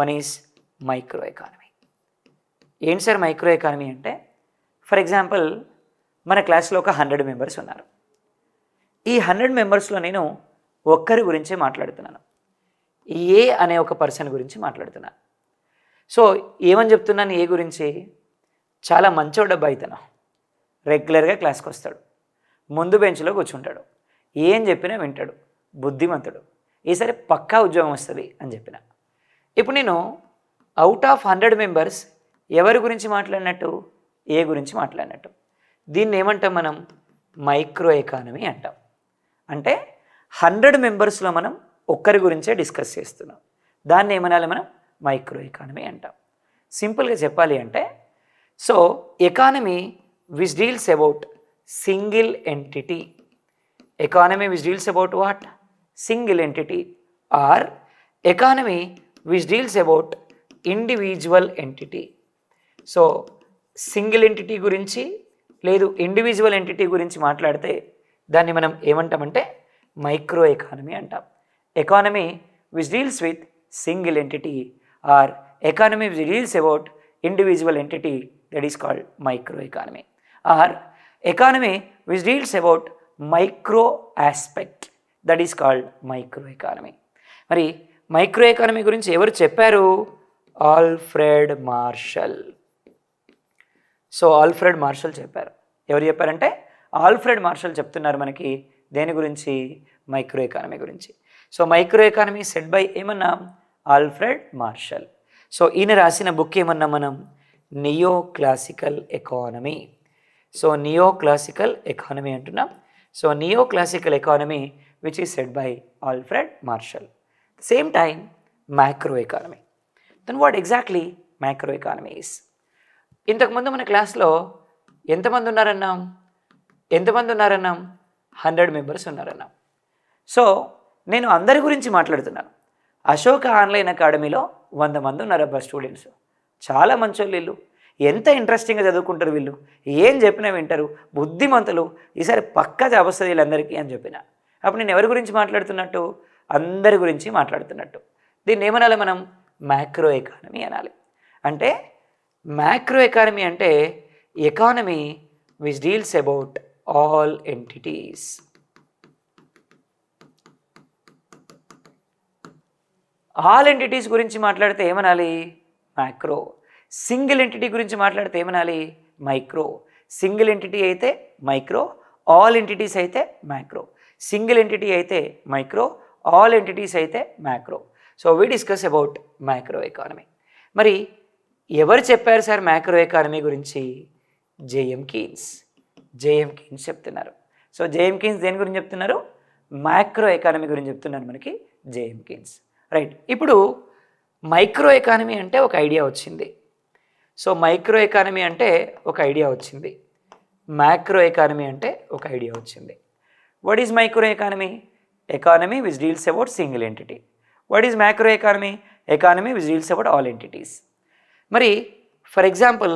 One is micro economy. ఏంటి సార్ మైక్రో ఎకానమీ అంటే? ఫర్ ఎగ్జాంపుల్ మన క్లాస్లో ఒక 100 మెంబర్స్ ఉన్నారు. ఈ 100 మెంబర్స్లో నేను ఒక్కరి గురించే మాట్లాడుతున్నాను. ఏ అనే ఒక పర్సన్ గురించి మాట్లాడుతున్నాను. సో ఏమని చెప్తున్నాను? ఏ గురించి? చాలా మంచోడబ్బా ఇతను, రెగ్యులర్గా క్లాస్కి వస్తాడు, ముందు బెంచ్లో కూర్చుంటాడు, ఏం చెప్పినా వింటాడు, బుద్ధిమంతుడు, ఈసారి పక్కా ఉద్యోగం వస్తుంది అని చెప్పిన. ఇప్పుడు నేను అవుట్ ఆఫ్ 100 మెంబర్స్ ఎవరి గురించి మాట్లాడినట్టు? ఏ గురించి మాట్లాడినట్టు. దీన్ని ఏమంటాం మనం? మైక్రో ఎకానమీ అంటాం. అంటే 100 మెంబర్స్లో మనం ఒక్కరి గురించే డిస్కస్ చేస్తున్నాం. దాన్ని ఏమనాలి మనం? మైక్రో ఎకానమీ అంటాం. సింపుల్గా చెప్పాలి అంటే so economy which deals about single entity. Economy which deals about what? Single entity. Or economy which deals about individual entity. So single entity గురించి లేదు ఇండివిజువల్ ఎంటిటీ గురించి మాట్లాడితే దాన్ని మనం ఏమంటామంటే మైక్రో ఎకానమీ అంటాం. Economy which deals with single entity or economy which deals about individual entity, that is called micro economy. Or economy which deals about micro aspect, that is called micro economy. మరి micro economy గురించి ఎవరు చెప్పారు? Alfred Marshall. So Alfred Marshall చెప్పారు. ఎవరు చెప్పారంటే Alfred Marshall చెప్తున్నారు మనకి దేని గురించి? మైక్రో ఎకానమీ గురించి. So micro economy said by ఏమన్నా? Alfred Marshall. సో ఈయన రాసిన బుక్ ఏమన్నా మనం? Neo classical economy. So neo classical economy అంటున్నాం. So neo classical economy which is said by Alfred Marshall. Same time macro economy. Then what exactly macro economy is? ఇంతకుముందు మన క్లాస్లో ఎంతమంది ఉన్నారన్నాం? 100 members ఉన్నారన్నాం. So నేను అందరి గురించి మాట్లాడుతున్నాను. అశోక ఆన్లైన్ అకాడమీలో 100 మంది ఉన్నారబ్బా స్టూడెంట్స్. చాలా మంచోళ్ళు వీళ్ళు, ఎంత ఇంట్రెస్టింగ్గా చదువుకుంటారు వీళ్ళు, ఏం చెప్పినా వింటారు, బుద్ధిమంతులు, ఈసారి పక్కా జాబ్ వస్తుంది వీళ్ళందరికీ అని చెప్పిన. అప్పుడు నేను ఎవరి గురించి మాట్లాడుతున్నట్టు? అందరి గురించి మాట్లాడుతున్నట్టు. దీన్ని ఏమనాలి మనం? మ్యాక్రో ఎకానమీ అనాలి. అంటే మ్యాక్రో ఎకానమీ అంటే economy which deals about all entities. All entities గురించి మాట్లాడితే ఏమనాలి? మ్యాక్రో. సింగిల్ ఎంటిటీ గురించి మాట్లాడితే ఏమనాలి? మైక్రో. సింగిల్ ఎంటిటీ అయితే మైక్రో, ఆల్ ఎంటిటీస్ అయితే మ్యాక్రో. సింగిల్ ఎంటిటీ అయితే మైక్రో, ఆల్ ఎంటిటీస్ అయితే macro. So we discuss about macro economy. మరి ఎవరు చెప్పారు సార్ మ్యాక్రో ఎకానమీ గురించి? JM Keynes. జేఎం కీన్స్ చెప్తున్నారు. సో జేఎం కీన్స్ దేని గురించి చెప్తున్నారు? మ్యాక్రో ఎకానమీ గురించి చెప్తున్నాను మనకి జేఎం కీన్స్. రైట్, ఇప్పుడు మైక్రో ఎకానమీ అంటే ఒక ఐడియా వచ్చింది. సో మైక్రో ఎకానమీ అంటే ఒక ఐడియా వచ్చింది, మ్యాక్రో ఎకానమీ అంటే ఒక ఐడియా వచ్చింది. What is micro economy? Economy which deals about single entity. What is macro economy? Economy which deals about all entities. మరి ఫర్ ఎగ్జాంపుల్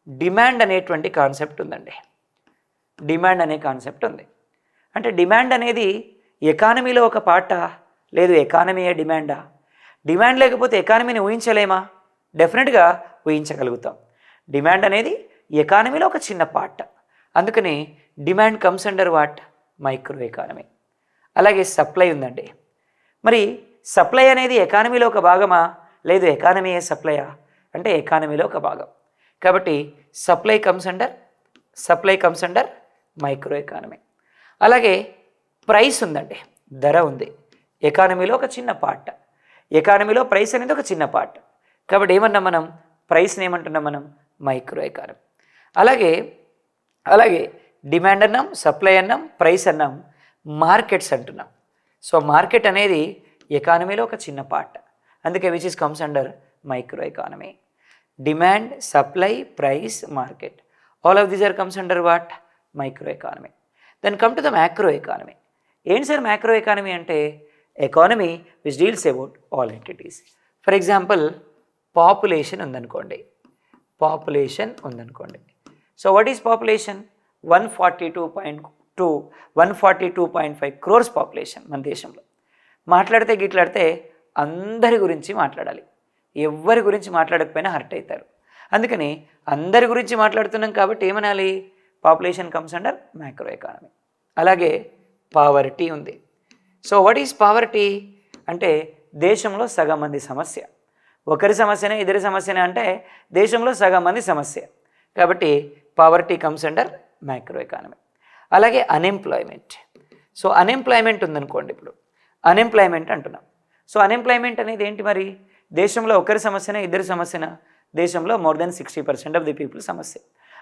డిమాండ్ అనేటువంటి concept ఉందండి. Demand అనే కాన్సెప్ట్ ఉంది. అంటే డిమాండ్ అనేది ఎకానమీలో ఒక పార్టా, లేదు ఎకానమీయే డిమాండా? డిమాండ్ లేకపోతే ఎకానమీని ఊహించలేమా? డెఫినెట్గా ఊహించగలుగుతాం. డిమాండ్ అనేది ఎకానమీలో ఒక చిన్న పార్ట్, అందుకని demand comes under what? Micro economy. అలాగే సప్లై ఉందండి. మరి సప్లై అనేది ఎకానమీలో ఒక భాగమా, లేదు ఎకానమీయే సప్లయా అంటే ఎకానమీలో ఒక భాగం. కాబట్టి supply comes under micro economy. అలాగే ప్రైస్ ఉందండి, ధర ఉంది, ఎకానమీలో ఒక చిన్న పార్ట్. ఎకానమీలో ప్రైస్ అనేది ఒక చిన్న పార్ట్, కాబట్టి ఏమన్నాం మనం? ప్రైస్ని ఏమంటున్నాం మనం? Micro economy. అలాగే డిమాండ్ అన్నాం, సప్లై అన్నాం, ప్రైస్ అన్నాం, మార్కెట్స్ అంటున్నాం. సో మార్కెట్ అనేది ఎకానమీలో ఒక చిన్న పార్ట్, అందుకే which is comes under micro economy. Demand, supply, price, market, all of these are comes under what? Micro economy. Then come to the macro economy. ఏంటి sir macro economy అంటే? Economy which deals about all entities. For example population ఉందనుకోండి. So what is population? 142.5 crores population మన దేశంలో. మాట్లాడితే అందరి గురించి మాట్లాడాలి, ఎవరి గురించి మాట్లాడకపోయినా హర్ట్ అవుతారు. అందుకని అందరి గురించి మాట్లాడుతున్నాం కాబట్టి ఏమనాలి? Population comes under macro economy. అలాగే పావర్టీ ఉంది. సో వాట్ ఈజ్ పావర్టీ అంటే దేశంలో సగం మంది సమస్య. ఒకరి సమస్యనే ఇద్దరి సమస్యనే అంటే దేశంలో సగం మంది సమస్య, కాబట్టి poverty comes under macro economy. అలాగే అన్ఎంప్లాయ్మెంట్. సో అన్ఎంప్లాయ్మెంట్ ఉందనుకోండి, ఇప్పుడు అన్ఎంప్లాయ్మెంట్ అంటున్నాం. సో అన్ఎంప్లాయ్మెంట్ అనేది ఏంటి మరి? దేశంలో ఒకరి సమస్యనే ఇద్దరి సమస్యనా? దేశంలో more than 60% of the people సమస్య.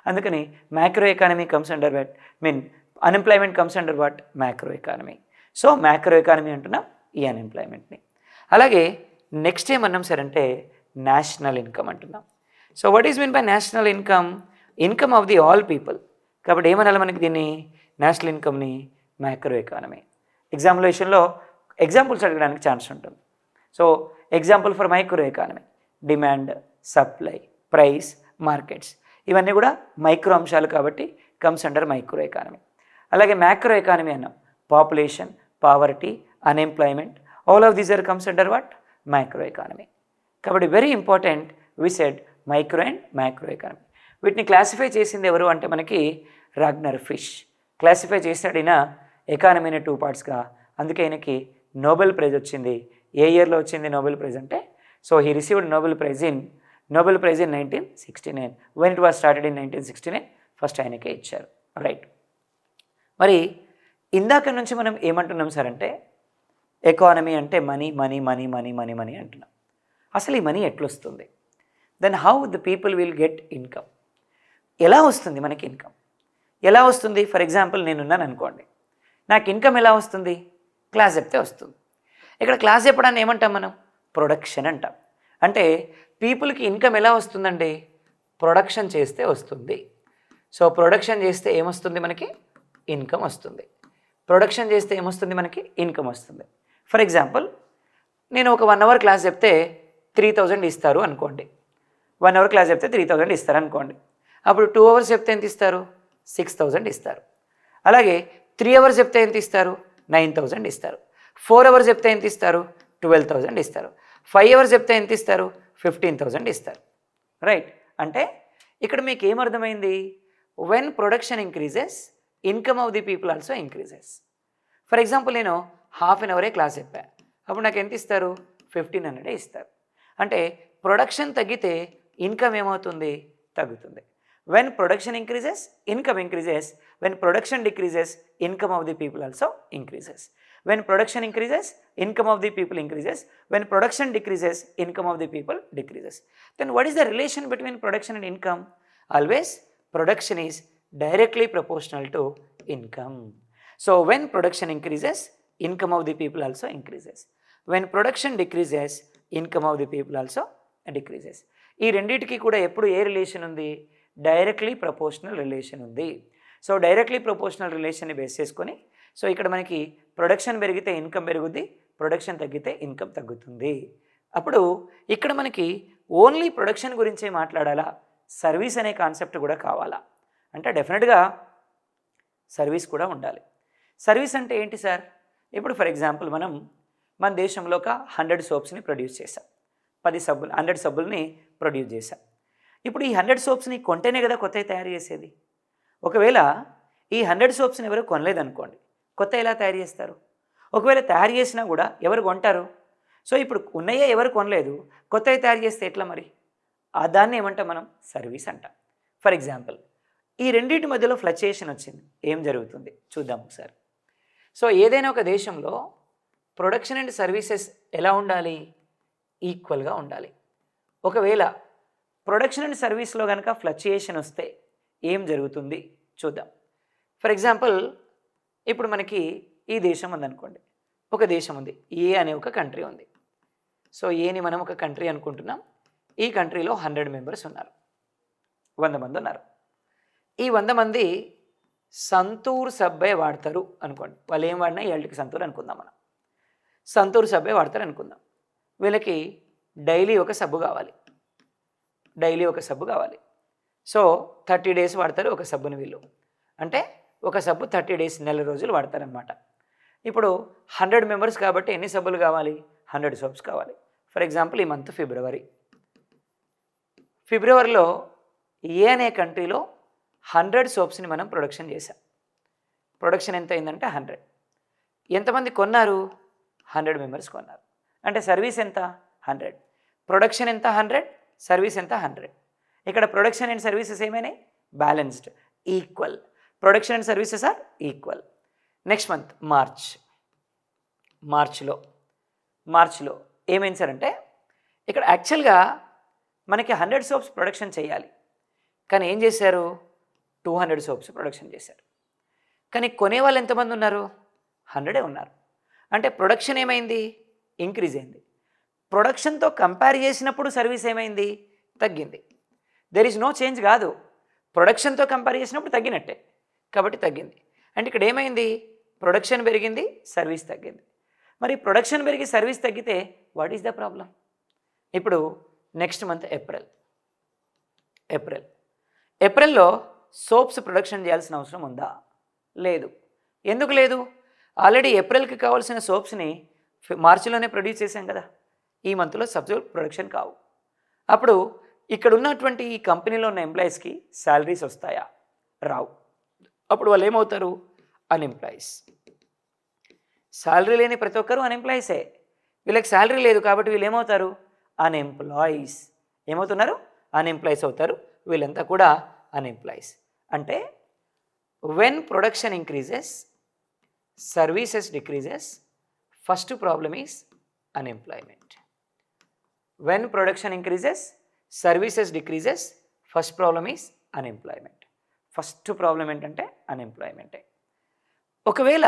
అందుకని macro economy comes under what? Unemployment comes under what? Macro economy. So macro economy అంటున్నాం ఈ అన్ఎంప్లాయ్మెంట్ని. అలాగే నెక్స్ట్ ఏమన్నాం సార్ అంటే నేషనల్ ఇన్కమ్ అంటున్నాం. So what is mean by national income? Income of the all people. కాబట్టి ఏమనాలి మనకి దీన్ని? నేషనల్ ఇన్కమ్ని మ్యాక్రో ఎకానమీ. ఎగ్జామినేషన్లో ఎగ్జాంపుల్స్ అడగడానికి ఛాన్స్ ఉంటుంది. So example for micro economy: demand, supply, price, markets. ఇవన్నీ కూడా మైక్రో అంశాలు కాబట్టి కమ్స్ అండర్ మైక్రో ఎకానమీ. అలాగే మ్యాక్రో ఎకానమీ అన్నాం. Population, poverty, unemployment, all of these are comes under what? Micro economy. కాబట్టి very important we said micro and macro economy. వీటిని classify చేసింది ఎవరు అంటే మనకి రాగ్నర్ ఫిష్ క్లాసిఫై చేశాడు. ఈయన ఎకానమీని 2 పార్ట్స్గా, అందుకే ఆయనకి నోబెల్ ప్రైజ్ వచ్చింది. ఏ ఇయర్లో వచ్చింది నోబెల్ ప్రైజ్ అంటే? So he received Nobel prize in 1969. When it was started in 1969 first ఆయనకే ఇచ్చారు. రైట్. మరి ఇందాక నుంచి మనం ఏమంటున్నాం సార్ అంటే ఎకానమీ అంటే money money money money money money అంటున్నాం. అసలు ఈ మనీ ఎట్లొస్తుంది? Then how the people will get income? ఎలా వస్తుంది మనకి ఇన్కమ్? ఎలా వస్తుంది? ఫర్ ఎగ్జాంపుల్ నేనున్నాను అనుకోండి, నాకు ఇన్కమ్ ఎలా వస్తుంది? క్లాస్ చెప్తే వస్తుంది. ఇక్కడ క్లాస్ చెప్పడాన్ని ఏమంటాం మనం? ప్రొడక్షన్ అంటాం. అంటే పీపుల్కి ఇన్కమ్ ఎలా వస్తుందండి? ప్రొడక్షన్ చేస్తే వస్తుంది. సో ప్రొడక్షన్ చేస్తే ఏమొస్తుంది మనకి? ఇన్కమ్ వస్తుంది. ప్రొడక్షన్ చేస్తే ఏమొస్తుంది మనకి? ఇన్కమ్ వస్తుంది. ఫర్ ఎగ్జాంపుల్ నేను ఒక 1 hour క్లాస్ చెప్తే 3000 ఇస్తారు అనుకోండి. 1 hour క్లాస్ చెప్తే 3000 ఇస్తారు అనుకోండి. అప్పుడు 2 hours చెప్తే ఎంత ఇస్తారు? 6000 ఇస్తారు. అలాగే 3 hours చెప్తే ఎంత ఇస్తారు? 9000 ఇస్తారు. 4 hours చెప్తే ఎంత ఇస్తారు? 12000 ఇస్తారు. 5 hours చెప్తే ఎంత ఇస్తారు? 15000 ఇస్తారు. రైట్. అంటే ఇక్కడ మీకు ఏమర్థమైంది? When production increases, income of the people also increases. For example నేను 1/2 hour క్లాస్ చెప్పాను, అప్పుడు నాకు ఎంత ఇస్తారు? 1500 ఇస్తారు. అంటే ప్రొడక్షన్ తగ్గితే ఇన్కమ్ ఏమవుతుంది? తగ్గుతుంది. When production increases, income increases. When production decreases, income of the people also increases. When production increases, income of the people increases. When production decreases, income of the people decreases. Then what is the relation between production and income? Always production is directly proportional to income. So when production increases, income of the people also increases. When production decreases, income of the people also decreases. ఈ రెండింటికి కూడా ఎప్పుడు ఏ relation ఉంది? Directly proportional relation ఉంది. So directly proportional రిలేషన్ని base చేసుకొని so ఇక్కడ మనకి ప్రొడక్షన్ పెరిగితే ఇన్కమ్ పెరుగుద్ది, ప్రొడక్షన్ తగ్గితే ఇన్కమ్ తగ్గుతుంది. అప్పుడు ఇక్కడ మనకి ఓన్లీ ప్రొడక్షన్ గురించే మాట్లాడాలా, సర్వీస్ అనే కాన్సెప్ట్ కూడా కావాలా అంటే డెఫినెట్గా సర్వీస్ కూడా ఉండాలి. సర్వీస్ అంటే ఏంటి సార్? ఇప్పుడు ఫర్ ఎగ్జాంపుల్ మన దేశంలో ఒక 100 సోప్స్ని ప్రొడ్యూస్ చేసాం, 100 సబ్బుల్ని ప్రొడ్యూస్ చేసాం. ఇప్పుడు ఈ 100 సోప్స్ని కొంటేనే కదా కొత్తవి తయారు చేసేది. ఒకవేళ ఈ 100 సోప్స్ని ఎవరు కొనలేదనుకోండి, కొత్త ఎలా తయారు చేస్తారు? ఒకవేళ తయారు చేసినా కూడా ఎవరు కొంటారు? సో ఇప్పుడు ఉన్నాయే ఎవరు కొనలేదు, కొత్తవి తయారు చేస్తే ఎట్లా మరి? దాన్ని ఏమంటాం మనం? సర్వీస్ అంటాం. ఫర్ ఎగ్జాంపుల్ ఈ రెండింటి మధ్యలో ఫ్లక్చుయేషన్ వచ్చింది, ఏం జరుగుతుంది చూద్దాం ఒకసారి. సో ఏదైనా ఒక దేశంలో ప్రొడక్షన్ అండ్ సర్వీసెస్ ఎలా ఉండాలి? ఈక్వల్గా ఉండాలి. ఒకవేళ ప్రొడక్షన్ అండ్ సర్వీస్లో కనుక ఫ్లక్చుయేషన్ వస్తే ఏం జరుగుతుంది చూద్దాం. ఫర్ ఎగ్జాంపుల్ ఇప్పుడు మనకి ఈ దేశం ఉందనుకోండి, ఒక దేశం ఉంది, ఏ అనే ఒక కంట్రీ ఉంది. సో ఏని మనం ఒక కంట్రీ అనుకుంటున్నాం. ఈ కంట్రీలో 100 మెంబర్స్ ఉన్నారు, 100 మంది ఉన్నారు. ఈ 100 మంది సంతూర్ సబ్బే వాడతారు అనుకోండి. వాళ్ళు ఏం వాడినా ఏళ్ళకి సంతూర్ అనుకుందాం మనం. సంతూర్ సబ్బే వాడతారు అనుకుందాం. వీళ్ళకి డైలీ ఒక సబ్బు కావాలి, సో 30 డేస్ వాడతారు ఒక సబ్బుని వీళ్ళు. అంటే ఒక సబ్బు 30 డేస్, నెల రోజులు వాడతారనమాట. ఇప్పుడు 100 మెంబర్స్ కాబట్టి ఎన్ని సబ్బులు కావాలి? 100 సోప్స్ కావాలి. ఫర్ ఎగ్జాంపుల్ ఈ మంత్ ఫిబ్రవరిలో ఏ అనే కంట్రీలో 100 సోప్స్ని మనం ప్రొడక్షన్ చేసాం. ప్రొడక్షన్ ఎంత అయిందంటే 100. ఎంతమంది కొన్నారు? 100 మెంబర్స్ కొన్నారు. అంటే సర్వీస్ ఎంత? 100. ప్రొడక్షన్ ఎంత? 100. సర్వీస్ ఎంత? 100. ఇక్కడ ప్రొడక్షన్ అండ్ సర్వీసెస్ ఏమైనాయి? Balanced, equal. Production and services are equal. Next month మార్చ్లో ఏమైంది సార్ అంటే ఇక్కడ యాక్చువల్గా మనకి 100 సోప్స్ ప్రొడక్షన్ చేయాలి, కానీ ఏం చేశారు? 200 సోప్స్ ప్రొడక్షన్ చేశారు. కానీ కొనేవాళ్ళు ఎంతమంది ఉన్నారు? 100 ఉన్నారు. అంటే ప్రొడక్షన్ ఏమైంది? ఇంక్రీజ్ అయింది. ప్రొడక్షన్తో కంపేర్ చేసినప్పుడు సర్వీస్ ఏమైంది? తగ్గింది. దెర్ ఈజ్ నో చేంజ్ కాదు. ప్రొడక్షన్తో కంపేర్ చేసినప్పుడు తగ్గినట్టే, కాబట్టి తగ్గింది. అంటే ఇక్కడ ఏమైంది? ప్రొడక్షన్ పెరిగింది, సర్వీస్ తగ్గింది. మరి ప్రొడక్షన్ పెరిగి సర్వీస్ తగ్గితే వాట్ ఈస్ ద ప్రాబ్లం? ఇప్పుడు నెక్స్ట్ మంత్ ఏప్రిల్లో సోప్స్ ప్రొడక్షన్ చేయాల్సిన అవసరం ఉందా? లేదు. ఎందుకు లేదు? ఆల్రెడీ ఏప్రిల్కి కావాల్సిన సోప్స్ని మార్చిలోనే ప్రొడ్యూస్ చేశాం కదా. ఈ మంత్లో సబ్స్ ప్రొడక్షన్ కావు. అప్పుడు ఇక్కడ ఉన్నటువంటి ఈ కంపెనీలో ఉన్న ఎంప్లాయీస్కి శాలరీస్ వస్తాయా? రావు. అప్పుడు వాళ్ళు ఏమవుతారు? అన్ఎంప్లాయీస్. శాలరీ లేని ప్రతి ఒక్కరూ అన్ఎంప్లాయీసే. వీళ్ళకి శాలరీ లేదు కాబట్టి వీళ్ళు ఏమవుతారు? అన్ఎంప్లాయీస్. ఏమవుతున్నారు? అన్ఎంప్లాయీస్ అవుతారు. వీళ్ళంతా కూడా అన్ఎంప్లాయీస్. అంటే when production increases, services decreases, first problem is unemployment. When production increases, services decreases, first problem is unemployment. First problem ఏంటంటే అన్ఎంప్లాయ్మెంటే. ఒకవేళ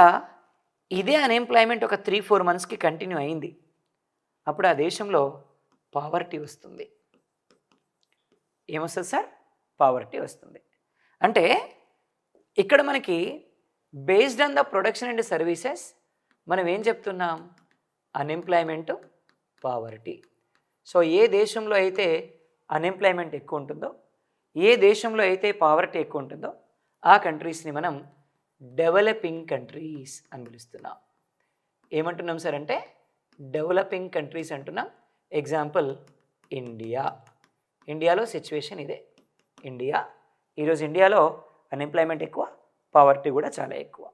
ఇదే అన్ఎంప్లాయ్మెంట్ ఒక 3-4 మంత్స్కి కంటిన్యూ అయింది, అప్పుడు ఆ దేశంలో పావర్టీ వస్తుంది. ఏమొస్తుంది సార్? పావర్టీ వస్తుంది. అంటే ఇక్కడ మనకి based on the production and services మనం ఏం చెప్తున్నాం? Unemployment, poverty. సో ఏ దేశంలో అయితే అన్ఎంప్లాయ్మెంట్ ఎక్కువ ఉంటుందో, ఏ దేశంలో అయితే పావర్టీ ఎక్కువ ఉంటుందో ఆ కంట్రీస్ని మనం డెవలపింగ్ కంట్రీస్ అని పిలుస్తున్నాం. ఏమంటున్నాం సార్ అంటే డెవలపింగ్ కంట్రీస్ అంటున్నాం. ఎగ్జాంపుల్ ఇండియాలో సిచ్యువేషన్ ఇదే. ఈరోజు ఇండియాలో అన్ఎంప్లాయ్మెంట్ ఎక్కువ, పావర్టీ కూడా చాలా ఎక్కువ.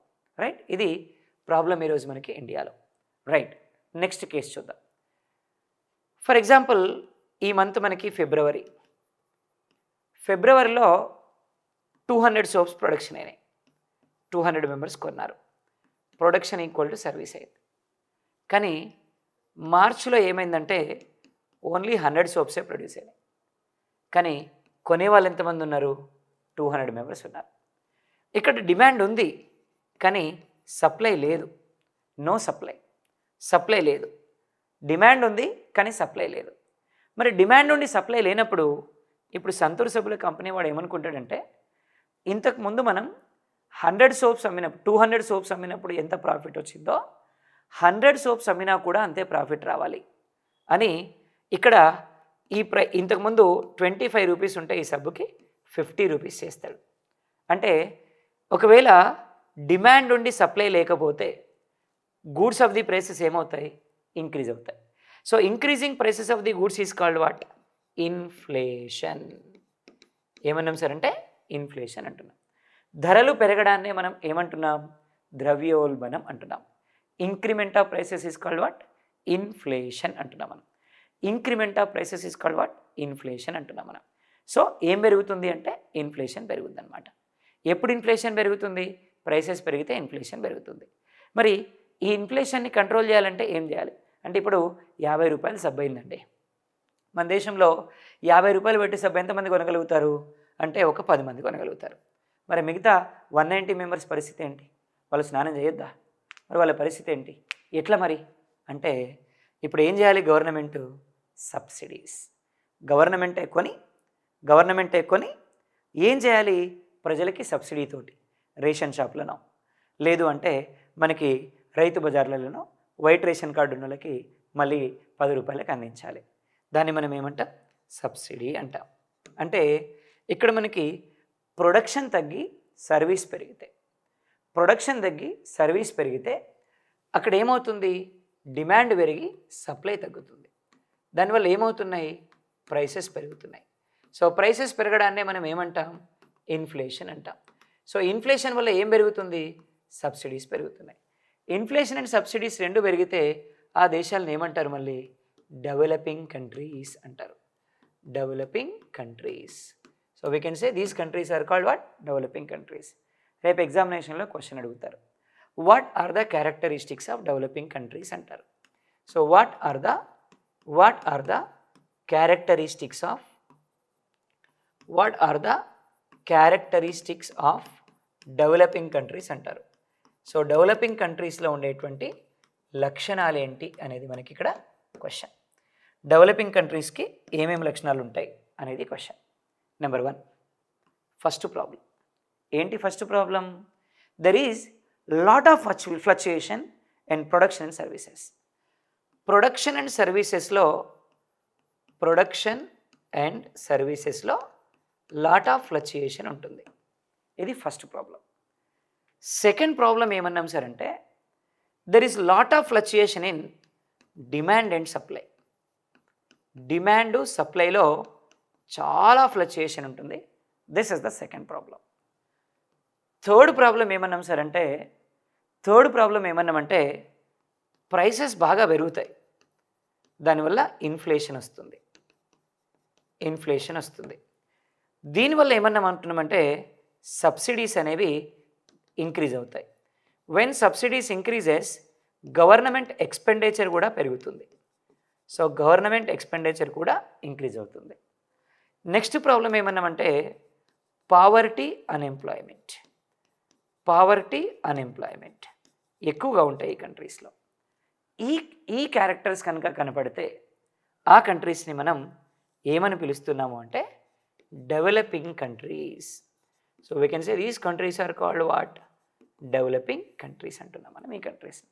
రైట్, ఇది ప్రాబ్లం ఈరోజు మనకి ఇండియాలో. రైట్, నెక్స్ట్ కేసు చూద్దాం. ఫర్ ఎగ్జాంపుల్ ఈ మంత్ మనకి ఫిబ్రవరిలో 200 సోప్స్ ప్రొడక్షన్ అయినాయి. 200 మెంబర్స్ కొన్నారు. ప్రొడక్షన్ ఈక్వల్ టు సర్వీస్ అయింది. కానీ మార్చిలో ఏమైందంటే ఓన్లీ 100 సోప్సే ప్రొడ్యూస్ అయినాయి. కానీ కొనేవాళ్ళు ఎంతమంది ఉన్నారు? 200 మెంబర్స్ ఉన్నారు. ఇక్కడ డిమాండ్ ఉంది కానీ సప్లై లేదు. నో సప్లై, సప్లై లేదు. డిమాండ్ ఉంది కానీ సప్లై లేదు. మరి డిమాండ్ ఉండి సప్లై లేనప్పుడు ఇప్పుడు సంతూర్ సబ్బుల కంపెనీ వాడు ఏమనుకుంటాడంటే, ఇంతకుముందు మనం 100 సోప్స్ అమ్మినప్పుడు 200 సోప్స్ అమ్మినప్పుడు ఎంత ప్రాఫిట్ వచ్చిందో 100 సోప్స్ అమ్మినా కూడా అంతే ప్రాఫిట్ రావాలి అని ఇక్కడ ఇంతకుముందు 25 రూపీస్ ఉంటే ఈ సబ్బుకి 50 రూపీస్ చేస్తాడు. అంటే ఒకవేళ డిమాండ్ ఉండి సప్లై లేకపోతే గూడ్స్ ఆఫ్ ది ప్రైసెస్ ఏమవుతాయి? ఇంక్రీజ్ అవుతాయి. So increasing prices of the goods is called what? Inflation. ఏమన్నాం సార్ అంటే ఇన్ఫ్లేషన్ అంటున్నాం. ధరలు పెరగడాన్నే మనం ఏమంటున్నాం? ద్రవ్యోల్బణం అంటున్నాం. Increment of prices is called what? Inflation అంటున్నాం మనం. Increment of prices is called what? Inflation అంటున్నాం మనం. సో ఏం పెరుగుతుంది అంటే ఇన్ఫ్లేషన్ పెరుగుతుంది అనమాట. ఎప్పుడు ఇన్ఫ్లేషన్ పెరుగుతుంది? ప్రైసెస్ పెరిగితే ఇన్ఫ్లేషన్ పెరుగుతుంది. మరి ఈ ఇన్ఫ్లేషన్ని కంట్రోల్ చేయాలంటే ఏం చేయాలి అంటే, ఇప్పుడు 50 రూపాయలు సబ్బు అయిందండి. మన దేశంలో 50 రూపాయలు పెట్టి సబ్బు ఎంతమంది కొనగలుగుతారు అంటే ఒక 10 మంది కొనగలుగుతారు. మరి మిగతా 190 మెంబర్స్ పరిస్థితి ఏంటి? వాళ్ళు స్నానం చేయొద్దా? మరి వాళ్ళ పరిస్థితి ఏంటి? ఎట్లా మరి అంటే, ఇప్పుడు ఏం చేయాలి? Government subsidies. గవర్నమెంటే కొని ఏం చేయాలి? ప్రజలకి సబ్సిడీతోటి రేషన్ షాప్లను, లేదు అంటే మనకి రైతు బజార్లలో వైట్ రేషన్ కార్డు ఉన్న వాళ్ళకి మళ్ళీ 10 రూపాయలకి అందించాలి. దాన్ని మనం ఏమంటాం? సబ్సిడీ అంటాం. అంటే ఇక్కడ మనకి ప్రొడక్షన్ తగ్గి సర్వీస్ పెరిగితే అక్కడ ఏమవుతుంది? డిమాండ్ పెరిగి సప్లై తగ్గుతుంది. దానివల్ల ఏమవుతున్నాయి? ప్రైసెస్ పెరుగుతున్నాయి. సో ప్రైసెస్ పెరగడాన్నే మనం ఏమంటాం? ఇన్ఫ్లేషన్ అంటాం. సో ఇన్ఫ్లేషన్ వల్ల ఏం పెరుగుతుంది? సబ్సిడీస్ పెరుగుతున్నాయి. ఇన్ఫ్లేషన్ అండ్ సబ్సిడీస్ రెండు పెరిగితే ఆ దేశాలను ఏమంటారు? మళ్ళీ డెవలపింగ్ కంట్రీస్ అంటారు. Developing countries. So we can say these countries are called what? Developing countries. రేపు ఎగ్జామినేషన్లో క్వశ్చన్ అడుగుతారు, what are the characteristics of developing countries అంటారు. So what are the characteristics of developing countries అంటారు. So developing కంట్రీస్లో ఉండేటువంటి లక్షణాలు ఏంటి అనేది మనకి ఇక్కడ క్వశ్చన్. డెవలపింగ్ కంట్రీస్కి ఏమేమి లక్షణాలు ఉంటాయి అనేది క్వశ్చన్. నెంబర్ 1, ఫస్ట్ ప్రాబ్లం ఏంటి? First problem, there is lot of fluctuation in production and services. Production and సర్వీసెస్లో లాట్ ఆఫ్ ఫ్లక్చుయేషన్ ఉంటుంది. ఇది ఫస్ట్ ప్రాబ్లం. సెకండ్ ప్రాబ్లం ఏమన్నాం సార్ అంటే, there is lot of fluctuation in demand and supply. Demand సప్లైలో చాలా fluctuation ఉంటుంది. This is the second problem. Third problem ఏమన్నామంటే prices బాగా పెరుగుతాయి, దానివల్ల ఇన్ఫ్లేషన్ వస్తుంది. దీనివల్ల ఏమన్నామంటున్నామంటే సబ్సిడీస్ అనేవి ఇంక్రీజ్ అవుతాయి. When subsidies increases government expenditure కూడా పెరుగుతుంది. సో గవర్నమెంట్ ఎక్స్పెండిచర్ కూడా ఇంక్రీజ్ అవుతుంది. నెక్స్ట్ ప్రాబ్లం ఏమన్నామంటే పావర్టీ అన్ఎంప్లాయ్మెంట్ ఎక్కువగా ఉంటాయి ఈ కంట్రీస్లో. ఈ క్యారెక్టర్స్ కనుక కనపడితే ఆ కంట్రీస్ని మనం ఏమని పిలుస్తున్నాము అంటే developing countries. So we can say these countries are called what? Developing countries అంటున్నాం మనం ఈ కంట్రీస్ని.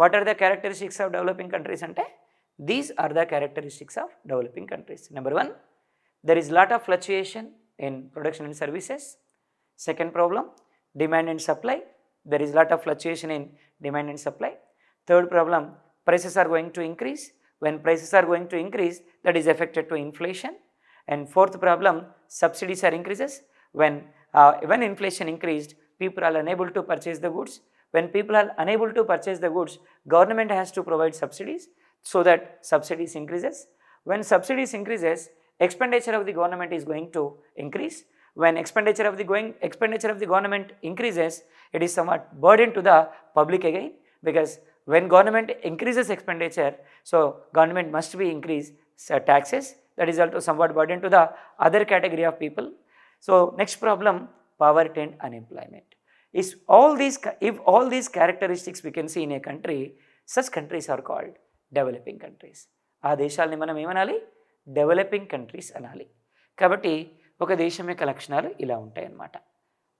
What are the characteristics of developing countries అంటే these are the characteristics of developing countries. Number 1, there is lot of fluctuation in production and services. Second problem, demand and supply. There is lot of fluctuation in demand and supply. Third problem, prices are going to increase. When prices are going to increase, that is affected to inflation. And fourth problem, subsidies are increases. When inflation increased, people are unable to purchase the goods. When people are unable to purchase the goods, government has to provide subsidies so that subsidies increases. When subsidies increases, expenditure of the government is going to increase. When expenditure of the government increases, it is somewhat burden to the public again, because when government increases expenditure, so government must be increase taxes. That is also somewhat burden to the other category of people. So next problem, poverty and unemployment. If all these characteristics we can see in a country, such countries are called developing countries. ఆ దేశాలని మనం ఏమనాలి? Developing countries అనాలి. కాబట్టి ఒక దేశం యొక్క లక్షణాలు ఇలా ఉంటాయన్నమాట.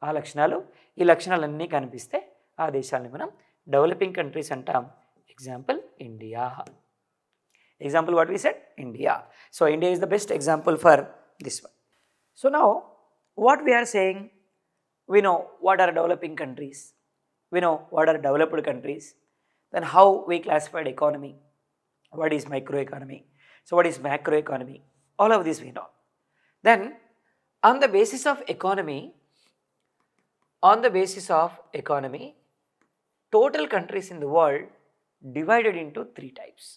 ఆ లక్షణాలు, ఈ లక్షణాలన్నీ కనిపిస్తే ఆ దేశాలని మనం డెవలపింగ్ కంట్రీస్ అంటాం. Example India. Example what we said? India. So India is the best example for this one. So now what we are saying, we know what are developing countries, we know what are developed countries, then how we classified economy, what is microeconomy, so what is macroeconomy, all of this we know. Then on the basis of economy, total countries in the world divided into 3 types.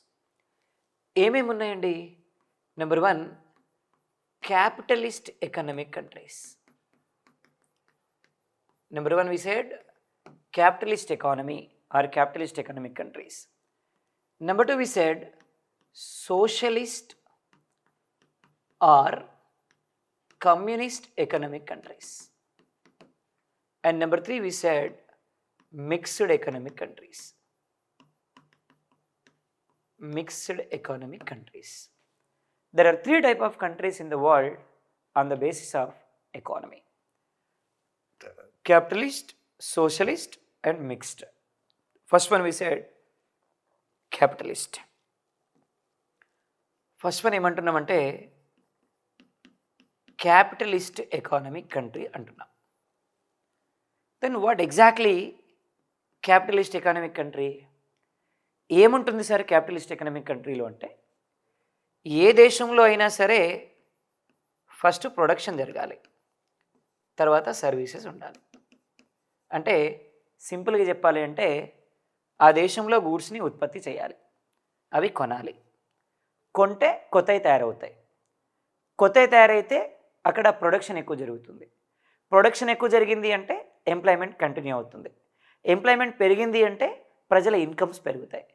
ఏమేమి ఉన్నాయండి? Number 1, capitalist economic countries. Number 1 we said capitalist economy or capitalist economic countries. Number 2 we said socialist or communist economic countries. And number 3 we said mixed economic countries. Mixed economic countries. There are 3 types of countries in the world on the basis of economy: capitalist, socialist and mixed. First one we said capitalist. First one ఏమంటున్నామంటే capitalist economic country అంటున్నాం. Then what exactly capitalist economic country? ఏముంటుంది sir capitalist economic కంట్రీలో అంటే, ఏ దేశంలో అయినా సరే first production జరగాలి, తర్వాత services ఉండాలి. అంటే సింపుల్గా చెప్పాలి అంటే ఆ దేశంలో గూడ్స్ని ఉత్పత్తి చేయాలి, అవి కొనాలి, కొంటే కొత్తవి తయారవుతాయి, కొత్తవి తయారైతే అక్కడ ప్రొడక్షన్ ఎక్కువ జరుగుతుంది, ప్రొడక్షన్ ఎక్కువ జరిగింది అంటే ఎంప్లాయ్మెంట్ కంటిన్యూ అవుతుంది, ఎంప్లాయ్మెంట్ పెరిగింది అంటే ప్రజల ఇన్కమ్స్ పెరుగుతాయి,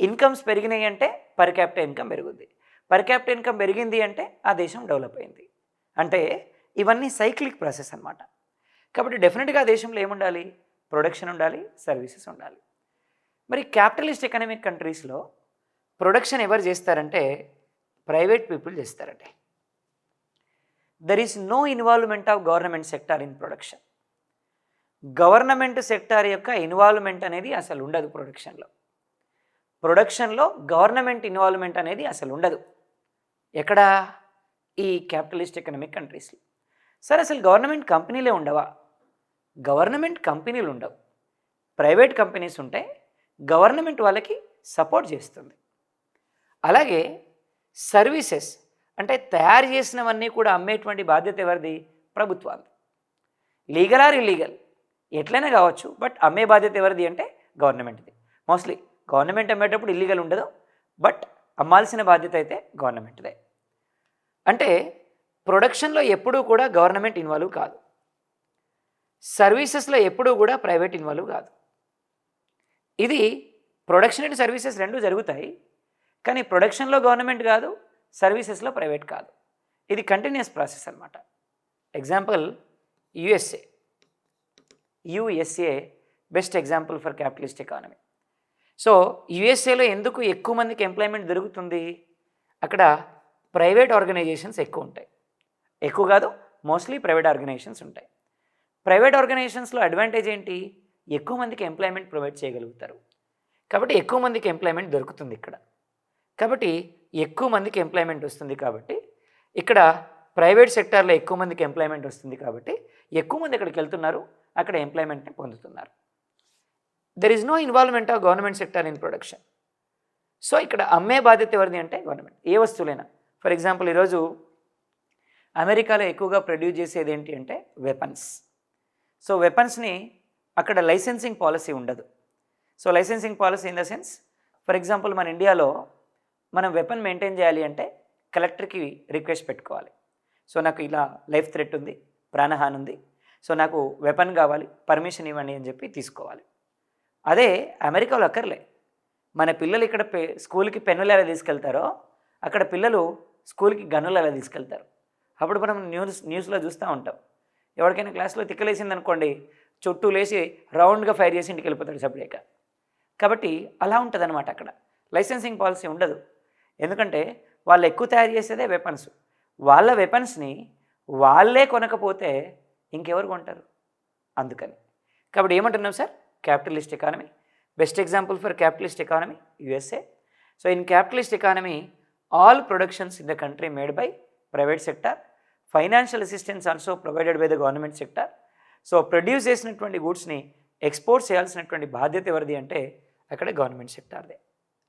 ఇన్కమ్స్ పెరిగినాయి అంటే పర్ క్యాపిటల్ ఇన్కమ్ పెరుగుద్ది, పర్ క్యాపిటల్ ఇన్కమ్ పెరిగింది అంటే ఆ దేశం డెవలప్ అయింది. అంటే ఇవన్నీ సైక్లిక్ ప్రాసెస్ అన్నమాట. కాబట్టి డెఫినెట్గా ఆ దేశంలో ఏముండాలి? ప్రొడక్షన్ ఉండాలి, సర్వీసెస్ ఉండాలి. మరి క్యాపిటలిస్ట్ ఎకనామిక్ కంట్రీస్లో ప్రొడక్షన్ ఎవరు చేస్తారంటే ప్రైవేట్ పీపుల్ చేస్తారంటే. There is no involvement of government sector in production. Government sector యొక్క ఇన్వాల్వ్మెంట్ అనేది అసలు ఉండదు ప్రొడక్షన్లో. ప్రొడక్షన్లో గవర్నమెంట్ ఇన్వాల్వ్మెంట్ అనేది అసలు ఉండదు. ఎక్కడ? ఈ క్యాపిటలిస్ట్ ఎకనామిక్ కంట్రీస్లో. సరే అసలు గవర్నమెంట్ కంపెనీలే ఉండవా? గవర్నమెంట్ కంపెనీలు ఉండవు, ప్రైవేట్ కంపెనీస్ ఉంటాయి, గవర్నమెంట్ వాళ్ళకి సపోర్ట్ చేస్తుంది. అలాగే సర్వీసెస్ అంటే తయారు చేసినవన్నీ కూడా అమ్మేటువంటి బాధ్యత ఎవరిది? ప్రభుత్వాన్ని. లీగల్ ఆర్ ఇల్లీగల్ ఎట్లయినా కావచ్చు, బట్ అమ్మే బాధ్యత ఎవరిది అంటే గవర్నమెంట్ది. మోస్ట్లీ గవర్నమెంట్ అమ్మేటప్పుడు ఇల్లీగల్ ఉండదు, బట్ అమ్మాల్సిన బాధ్యత అయితే గవర్నమెంట్దే. అంటే ప్రొడక్షన్లో ఎప్పుడూ కూడా గవర్నమెంట్ ఇన్వాల్వ్ కాదు, సర్వీసెస్లో ఎప్పుడూ కూడా ప్రైవేట్ ఇన్వాల్వ్ కాదు. ఇది ప్రొడక్షన్ అండ్ సర్వీసెస్ రెండు జరుగుతాయి, కానీ ప్రొడక్షన్లో గవర్నమెంట్ కాదు, సర్వీసెస్లో ప్రైవేట్ కాదు. ఇది కంటిన్యూస్ ప్రాసెస్ అన్నమాట. Example USA best example for capitalist economy. So యుఎస్ఏలో ఎందుకు ఎక్కువ మందికి ఎంప్లాయ్మెంట్ దొరుకుతుంది? అక్కడ ప్రైవేట్ ఆర్గనైజేషన్స్ ఎక్కువ ఉంటాయి, ఎక్కువ కాదు మోస్ట్లీ ప్రైవేట్ ఆర్గనైజేషన్స్ ఉంటాయి. ప్రైవేట్ ఆర్గనైజేషన్స్లో అడ్వాంటేజ్ ఏంటి? ఎక్కువ మందికి ఎంప్లాయ్మెంట్ ప్రొవైడ్ చేయగలుగుతారు, కాబట్టి ఎక్కువ మందికి ఎంప్లాయ్మెంట్ దొరుకుతుంది ఇక్కడ. కాబట్టి ఎక్కువ మందికి ఎంప్లాయ్మెంట్ వస్తుంది, కాబట్టి ఇక్కడ ప్రైవేట్ సెక్టార్లో ఎక్కువ మందికి ఎంప్లాయ్మెంట్ వస్తుంది, కాబట్టి ఎక్కువ మంది అక్కడికి వెళ్తున్నారు, అక్కడ ఎంప్లాయ్మెంట్ని పొందుతున్నారు. There is no involvement of government sector in production. So ఇక్కడ అమ్మే బాధ్యత ఎవరిది అంటే గవర్నమెంట్, ఏ వస్తువులైనా. ఫర్ ఎగ్జాంపుల్ ఈరోజు అమెరికాలో ఎక్కువగా ప్రొడ్యూస్ చేసేది ఏంటి అంటే వెపన్స్. సో వెపన్స్ని అక్కడ లైసెన్సింగ్ పాలసీ ఉండదు. So licensing policy in the sense, for example మన ఇండియాలో మనం వెపన్ మెయింటైన్ చేయాలి అంటే కలెక్టర్కి రిక్వెస్ట్ పెట్టుకోవాలి. సో నాకు ఇలా లైఫ్ థ్రెట్ ఉంది, ప్రాణహాని ఉంది, సో నాకు వెపన్ కావాలి, పర్మిషన్ ఇవ్వండి అని చెప్పి తీసుకోవాలి. అదే అమెరికాలో అక్కర్లే. మన పిల్లలు ఇక్కడ స్కూల్కి పెన్నులు ఎలా తీసుకెళ్తారో అక్కడ పిల్లలు స్కూల్కి గన్నులు ఎలా తీసుకెళ్తారు. అప్పుడు మనం న్యూస్లో చూస్తూ ఉంటాం, ఎవరికైనా క్లాస్లో తిక్కలేసింది అనుకోండి, చుట్టూ లేసి రౌండ్గా ఫైర్ చేసి ఇంటికి వెళ్ళిపోతాడు సపరేట్గా. కాబట్టి అలా ఉంటుందన్నమాట అక్కడ. లైసెన్సింగ్ పాలసీ ఉండదు. ఎందుకంటే వాళ్ళు ఎక్కువ తయారు చేసేదే వెపన్స్. వాళ్ళ వెపన్స్ని వాళ్ళే కొనకపోతే ఇంకెవరు కొంటారు? అందుకని. కాబట్టి ఏమంటున్నాం sir? Capitalist economy. Best example for capitalist economy USA. So in capitalist economy all productions in the country made by private sector. Financial assistance also provided by the government sector. So produce చేసినటువంటి గూడ్స్ని export చేయాల్సినటువంటి బాధ్యత ఎవరిది అంటే అక్కడ government సెక్టార్దే.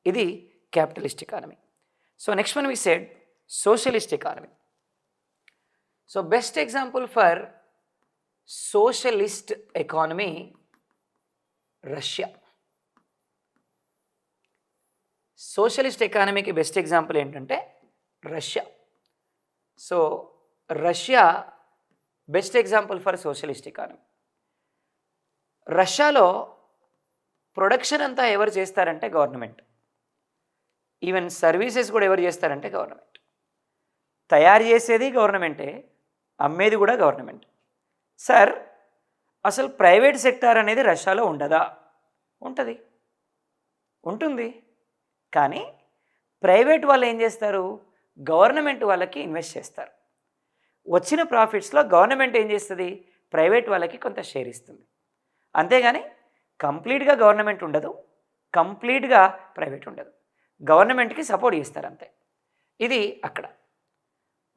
ఇది capitalist economy. So next one we said socialist economy. So best example for socialist economy Russia. Socialist ఎకానమీకి బెస్ట్ ఎగ్జాంపుల్ ఏంటంటే Russia. So Russia best example for socialist economy. రష్యాలో ప్రొడక్షన్ అంతా ఎవరు చేస్తారంటే గవర్నమెంట్. ఈవెన్ సర్వీసెస్ కూడా ఎవరు చేస్తారంటే government. తయారు చేసేది గవర్నమెంటే, అమ్మేది కూడా గవర్నమెంట్. సార్ అసలు ప్రైవేట్ సెక్టార్ అనేది రష్యాలో ఉండదా? ఉంటుంది. కానీ ప్రైవేట్ వాళ్ళు ఏం చేస్తారు? గవర్నమెంట్ వాళ్ళకి ఇన్వెస్ట్ చేస్తారు. వచ్చిన ప్రాఫిట్స్లో గవర్నమెంట్ ఏం చేస్తుంది? ప్రైవేట్ వాళ్ళకి కొంత షేర్ ఇస్తుంది. అంతేగాని కంప్లీట్గా గవర్నమెంట్ ఉండదు, కంప్లీట్గా ప్రైవేట్ ఉండదు. గవర్నమెంట్కి సపోర్ట్ చేస్తారు అంతే. ఇది అక్కడ.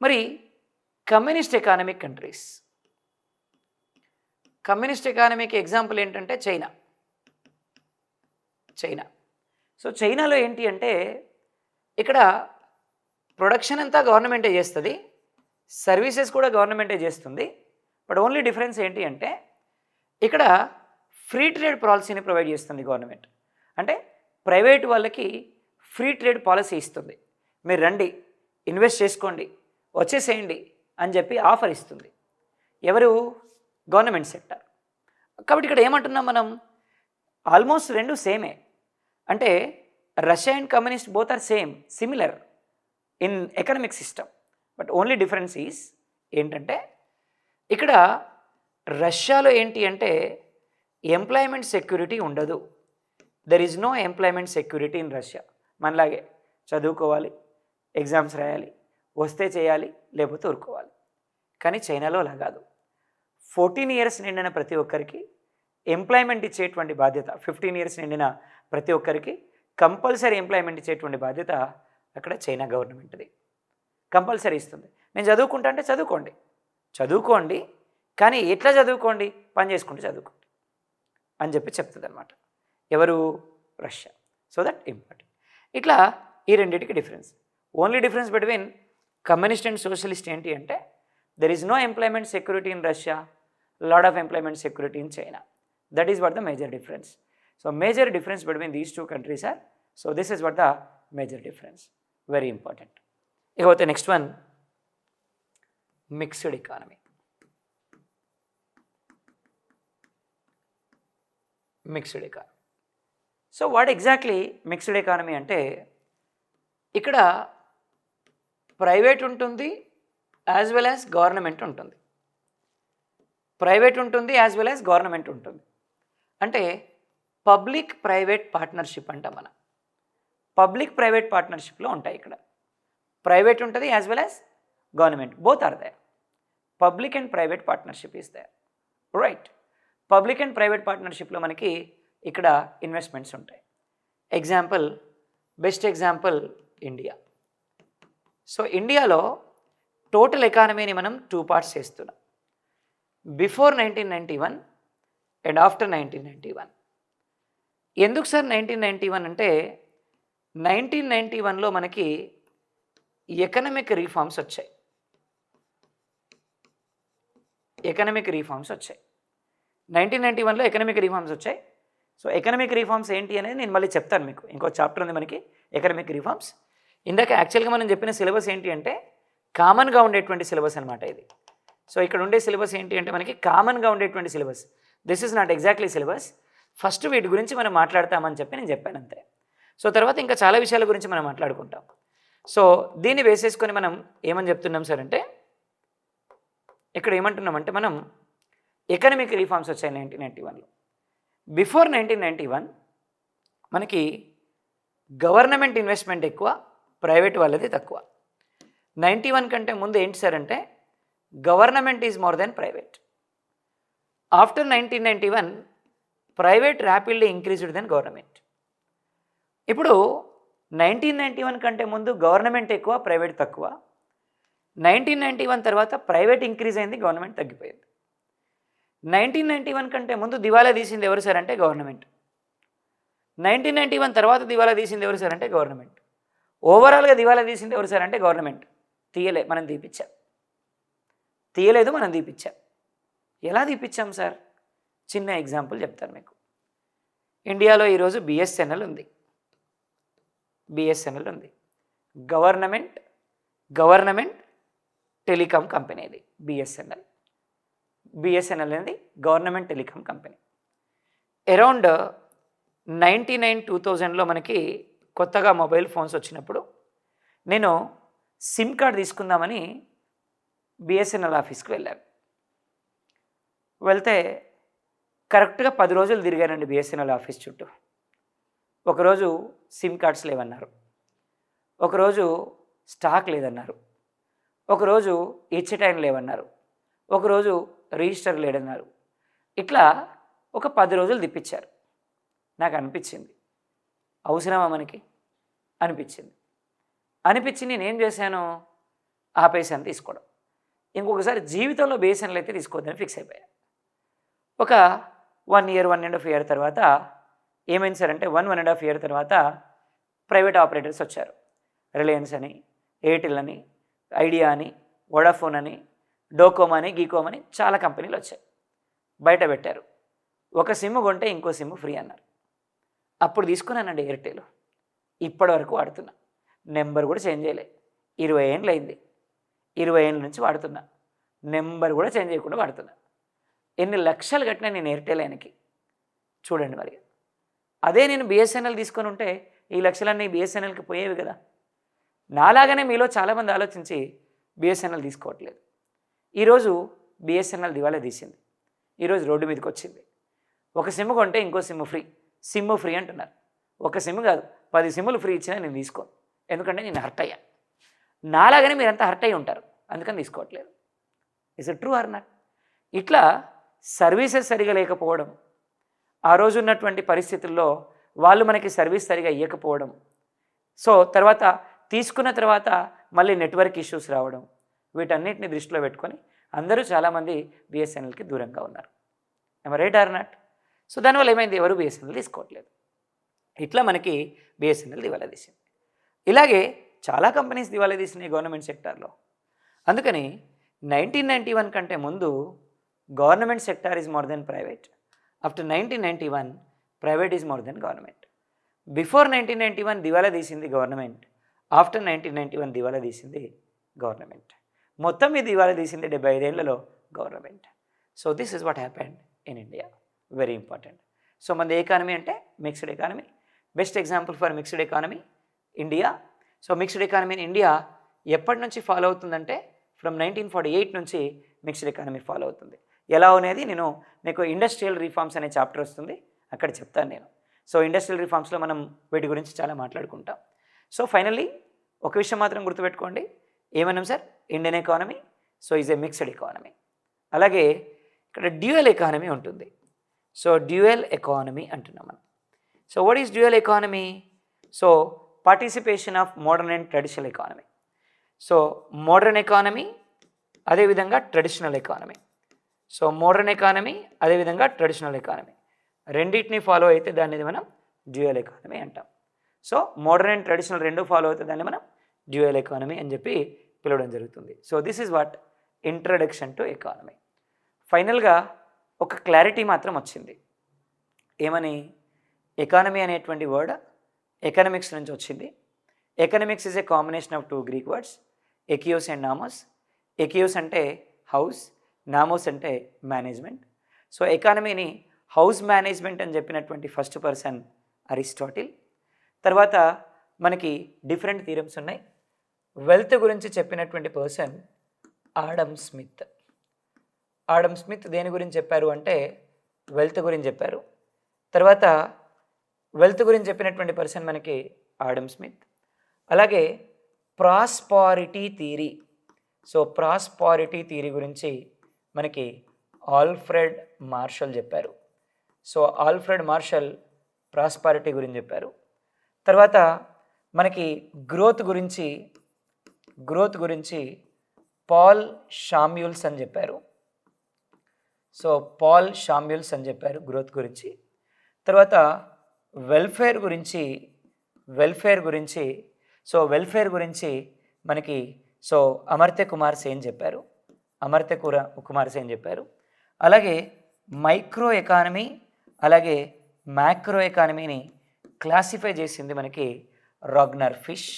మరి కమ్యూనిస్ట్ ఎకానమిక్ కంట్రీస్. కమ్యూనిస్ట్ ఎకానమీకి ఎగ్జాంపుల్ ఏంటంటే చైనా. సో చైనాలో ఏంటి అంటే ఇక్కడ ప్రొడక్షన్ అంతా గవర్నమెంటే చేస్తుంది, సర్వీసెస్ కూడా గవర్నమెంటే చేస్తుంది. బట్ ఓన్లీ డిఫరెన్స్ ఏంటి అంటే ఇక్కడ ఫ్రీ ట్రేడ్ పాలసీని ప్రొవైడ్ చేస్తుంది గవర్నమెంట్. అంటే ప్రైవేట్ వాళ్ళకి ఫ్రీ ట్రేడ్ పాలసీ ఇస్తుంది. మీరు రండి, ఇన్వెస్ట్ చేసుకోండి, వచ్చేసేయండి అని చెప్పి ఆఫర్ ఇస్తుంది. ఎవరు? Government sector. కాబట్టి ఇక్కడ ఏమంటున్నాం మనం? ఆల్మోస్ట్ రెండు సేమే. అంటే Russia and communist both are similar in economic system. But only difference is ఏంటంటే ఇక్కడ రష్యాలో ఏంటి అంటే ఎంప్లాయ్మెంట్ సెక్యూరిటీ ఉండదు. There is no employment security in Russia. మనలాగే చదువుకోవాలి, ఎగ్జామ్స్ రాయాలి, వస్తే చేయాలి, లేకపోతే ఊరుకోవాలి. కానీ చైనాలో అలా కాదు. 14 ఇయర్స్ నిండిన ప్రతి ఒక్కరికి ఎంప్లాయ్మెంట్ ఇచ్చేటువంటి బాధ్యత, 15 ఇయర్స్ నిండిన ప్రతి ఒక్కరికి కంపల్సరీ ఎంప్లాయ్మెంట్ ఇచ్చేటువంటి బాధ్యత అక్కడ చైనా గవర్నమెంట్ది. కంపల్సరీ ఇస్తుంది. నేను చదువుకుంటా అంటే చదువుకోండి, కానీ ఎట్లా చదువుకోండి? పని చేసుకుంటూ చదువుకోండి అని చెప్పి చెప్తుంది అనమాట. ఎవరు? రష్యా. So that important. ఇట్లా ఈ రెండింటికి difference. Only difference between communist and socialist ఏంటి అంటే there is no employment security in Russia, lot of employment security in China. That is what the major difference. So major difference between these two countries are, so this is what the major difference. Very important. ఇకపోతే next one mixed economy. Mixed economy. So what exactly mixed economy అంటే ఇక్కడ private ఉంటుంది as well as government ఉంటుంది. Private ఉంటుంది as well as government ఉంటుంది. అంటే public private partnership అంట. మన పబ్లిక్ ప్రైవేట్ పార్ట్నర్షిప్లో ఉంటాయి. ఇక్కడ ప్రైవేట్ ఉంటుంది as well as government, both are there. Public and private partnership is there, right. Public and private పార్ట్నర్షిప్లో మనకి ఇక్కడ ఇన్వెస్ట్మెంట్స్ ఉంటాయి. Example, best example India. So ఇండియాలో టోటల్ ఎకానమీని మనం 2 పార్ట్స్ చేస్తున్నాం. Before 1991 and after 1991. ఎందుకు సార్ 1991 అంటే 1991లో మనకి ఎకనామిక్ రీఫార్మ్స్ వచ్చాయి. 1991లో ఎకనామిక్ రీఫార్మ్స్ వచ్చాయి. సో ఎకనామిక్ రీఫార్మ్స్ ఏంటి అనేది నేను మళ్ళీ చెప్తాను మీకు. ఇంకో చాప్టర్ ఉంది మనకి ఎకనామిక్ రీఫార్మ్స్. ఇందాక యాక్చువల్గా మనం చెప్పిన సిలబస్ ఏంటి అంటే కామన్గా ఉండేటువంటి సిలబస్ అనమాట ఇది. సో ఇక్కడ ఉండే సిలబస్ ఏంటి అంటే మనకి కామన్గా ఉండేటువంటి syllabus. This is not exactly syllabus. First వీటి గురించి మనం మాట్లాడతామని చెప్పి నేను చెప్పాను అంతే. సో తర్వాత ఇంకా చాలా విషయాల గురించి మనం మాట్లాడుకుంటాం. సో దీన్ని వేసేసుకొని మనం ఏమని చెప్తున్నాం సార్ అంటే ఇక్కడ ఏమంటున్నామంటే మనం ఎకనమిక్ రిఫార్మ్స్ వచ్చాయి 1991లో. బిఫోర్ 1991 మనకి గవర్నమెంట్ ఇన్వెస్ట్మెంట్ ఎక్కువ, ప్రైవేట్ వాళ్ళది తక్కువ. 91 కంటే ముందు ఏంటి సార్ అంటే government is more than private. After 1991 private rapidly increased than government. ఇప్పుడు 1991 కంటే ముందు గవర్నమెంట్ ఎక్కువ, ప్రైవేట్ తక్కువ. 1991 తర్వాత ప్రైవేట్ ఇంక్రీజ్ అయింది, గవర్నమెంట్ తగ్గిపోయింది. 1991 కంటే ముందు దివాలా తీసింది ఎవరు సార్ అంటే గవర్నమెంట్. 1991 తర్వాత దివాలా తీసింది ఎవరు సార్ అంటే గవర్నమెంట్. ఓవరాల్గా దివాలా తీసింది ఎవరు సార్ అంటే గవర్నమెంట్. మనం తీపిచ్చాం. తీయలేదు, మనం తీపిచ్చాం. ఎలా తీపిచ్చాం సార్? చిన్న ఎగ్జాంపుల్ చెప్తాను మీకు. ఇండియాలో ఈరోజు బిఎస్ఎన్ఎల్ ఉంది. గవర్నమెంట్ టెలికాం కంపెనీ ఇది బిఎస్ఎన్ఎల్ అనేది గవర్నమెంట్ టెలికాం కంపెనీ. అరౌండ్ 2000లో మనకి కొత్తగా మొబైల్ ఫోన్స్ వచ్చినప్పుడు నేను సిమ్ కార్డ్ తీసుకుందామని బిఎస్ఎన్ఎల్ ఆఫీస్కి వెళ్ళాను. వెళ్తే కరెక్ట్గా 10 రోజులు తిరిగానండి బిఎస్ఎన్ఎల్ ఆఫీస్ చుట్టూ. ఒకరోజు సిమ్ కార్డ్స్ లేవన్నారు, ఒకరోజు స్టాక్ లేదన్నారు, ఒకరోజు ఇచ్చే టైం లేవన్నారు, ఒకరోజు రిజిస్టర్ లేడన్నారు. ఇట్లా ఒక 10 రోజులు తిప్పించారు. నాకు అనిపించింది అవసరమా మనకి అనిపించి నేనేం చేశాను, ఆపేసాను తీసుకోవడం. ఇంకొకసారి జీవితంలో బిఎస్ఎన్ఎల్ అయితే తీసుకోవద్దని ఫిక్స్ అయిపోయా. ఒక 1.5 year తర్వాత ఏమైంది సార్ అంటే 1.5 year తర్వాత ప్రైవేట్ ఆపరేటర్స్ వచ్చారు. రిలయన్స్ అని, ఎయిర్టెల్ అని, ఐడియా అని, వోడాఫోన్ అని, డోకోమో అని, గీకోమ్ అని చాలా కంపెనీలు వచ్చాయి. బయట పెట్టారు. ఒక సిమ్ కొంటే ఇంకో సిమ్ ఫ్రీ అన్నారు. అప్పుడు తీసుకున్నానండి ఎయిర్టెల్. ఇప్పటివరకు వాడుతున్నా. నెంబర్ కూడా చేంజ్ చేయలే. 20 ఏళ్ళు అయింది. 20 ఏళ్ళ నుంచి వాడుతున్నా. నెంబర్ కూడా చేంజ్ చేయకుండా వాడుతున్నా. ఎన్ని లక్షలు కట్టినా నేను ఎయిర్టెల్ ఆయనకి. చూడండి మరి. అదే నేను బిఎస్ఎన్ఎల్ తీసుకొని ఉంటే ఈ లక్షలన్నీ బిఎస్ఎన్ఎల్కి పోయేవి కదా. నాలాగానే మీలో చాలామంది ఆలోచించి బిఎస్ఎన్ఎల్ తీసుకోవట్లేదు. ఈరోజు బిఎస్ఎన్ఎల్ దివాలా తీసింది. ఈరోజు రోడ్డు మీదకి వచ్చింది. ఒక సిమ్ కొంటే ఇంకో సిమ్ ఫ్రీ అంటున్నారు. ఒక సిమ్ కాదు 10 సిమ్లు ఫ్రీ ఇచ్చినా నేను తీసుకోను. ఎందుకంటే నేను హర్ట్ అయ్యా. నాలాగానే మీరంతా హర్ట్ అయ్యి ఉంటారు, అందుకని తీసుకోవట్లేదు. Is it true or not? ఇట్లా సర్వీసెస్ సరిగా లేకపోవడం, ఆ రోజు ఉన్నటువంటి పరిస్థితుల్లో వాళ్ళు మనకి సర్వీస్ సరిగా ఇవ్వకపోవడం, సో తర్వాత తీసుకున్న తర్వాత మళ్ళీ నెట్వర్క్ ఇష్యూస్ రావడం, వీటన్నిటిని దృష్టిలో పెట్టుకొని అందరూ చాలామంది బిఎస్ఎన్ఎల్కి దూరంగా ఉన్నారు. Right are not? సో దానివల్ల ఏమైంది, ఎవరు బిఎస్ఎన్ఎల్ తీసుకోవట్లేదు. ఇట్లా మనకి బిఎస్ఎన్ఎల్ దివాలా తీసింది. ఇలాగే చాలా కంపెనీస్ దివాలా తీసినాయి గవర్నమెంట్ సెక్టార్లో. అందుకని 1991 కంటే ముందు government sector is more than private. After 1991 private is more then government. Before 1991 దివాలా తీసింది గవర్నమెంట్. ఆఫ్టర్ 1991 దివాలా తీసింది గవర్నమెంట్. మొత్తం ఈ దివాలా తీసింది 75 ఏళ్లలో government. So this is what happened in India. Very important. So మనది ఎకానమీ అంటే mixed economy. Best example for mixed economy India. So mixed economy in India ఎప్పటి నుంచి ఫాలో అవుతుందంటే ఫ్రమ్ 1948 నుంచి మిక్స్డ్ ఎకానమీ ఫాలో అవుతుంది. ఎలా అనేది నేను మీకు ఇండస్ట్రియల్ రిఫార్మ్స్ అనే చాప్టర్ వస్తుంది, అక్కడ చెప్తాను నేను. సో ఇండస్ట్రియల్ రిఫార్మ్స్లో మనం వీటి గురించి చాలా మాట్లాడుకుంటాం. సో ఫైనల్లీ ఒక విషయం మాత్రం గుర్తుపెట్టుకోండి, ఏమన్నాం sir, Indian economy so is a mixed economy. అలాగే ఇక్కడ డ్యూయల్ ఎకానమీ ఉంటుంది. సో డ్యూయల్ ఎకానమీ అంటున్నాం మనం. So what is dual economy? So participation of modern and traditional economy. So modern economy అదేవిధంగా traditional economy. So modern economy అదేవిధంగా traditional economy రెండింటిని follow అయితే దాన్ని మనం డ్యూయల్ ఎకానమీ అంటాం. సో మోడర్న్ అండ్ ట్రెడిషనల్ రెండు ఫాలో అయితే దాన్ని మనం డ్యూయల్ ఎకానమీ అని చెప్పి పిలవడం జరుగుతుంది. So this is what introduction to economy. ఫైనల్గా ఒక క్లారిటీ మాత్రం వచ్చింది. ఏమని? ఎకానమీ అనేటువంటి వర్డ్ ఎకనామిక్స్ నుంచి వచ్చింది. Economics is a combination of 2 Greek words, oikos and nomos. Oikos అంటే హౌస్, నామోస్ అంటే మేనేజ్మెంట్. సో ఎకానమీని హౌస్ మేనేజ్మెంట్ అని చెప్పినటువంటి ఫస్ట్ పర్సన్ అరిస్టాటిల్. తర్వాత మనకి డిఫరెంట్ థీరమ్స్ ఉన్నాయి. వెల్త్ గురించి చెప్పినటువంటి person Adam Smith. Adam Smith దేని గురించి చెప్పారు అంటే వెల్త్ గురించి చెప్పారు. తర్వాత వెల్త్ గురించి చెప్పినటువంటి పర్సన్ మనకి ఆడమ్ స్మిత్. అలాగే prosperity theory, so prosperity theory గురించి మనకి ఆల్ఫ్రెడ్ మార్షల్ చెప్పారు. సో ఆల్ఫ్రెడ్ మార్షల్ ప్రాస్పారిటీ గురించి చెప్పారు. తర్వాత మనకి గ్రోత్ గురించి పాల్ షామ్యూల్స్ అని చెప్పారు. సో పాల్ షామ్యూల్స్ అని చెప్పారు గ్రోత్ గురించి. తర్వాత వెల్ఫేర్ గురించి మనకి సో అమర్త్య కుమార్ సేన్ చెప్పారు. అలాగే మైక్రో ఎకానమీ అలాగే మ్యాక్రో ఎకానమీని క్లాసిఫై చేసింది మనకి Ragnar fish.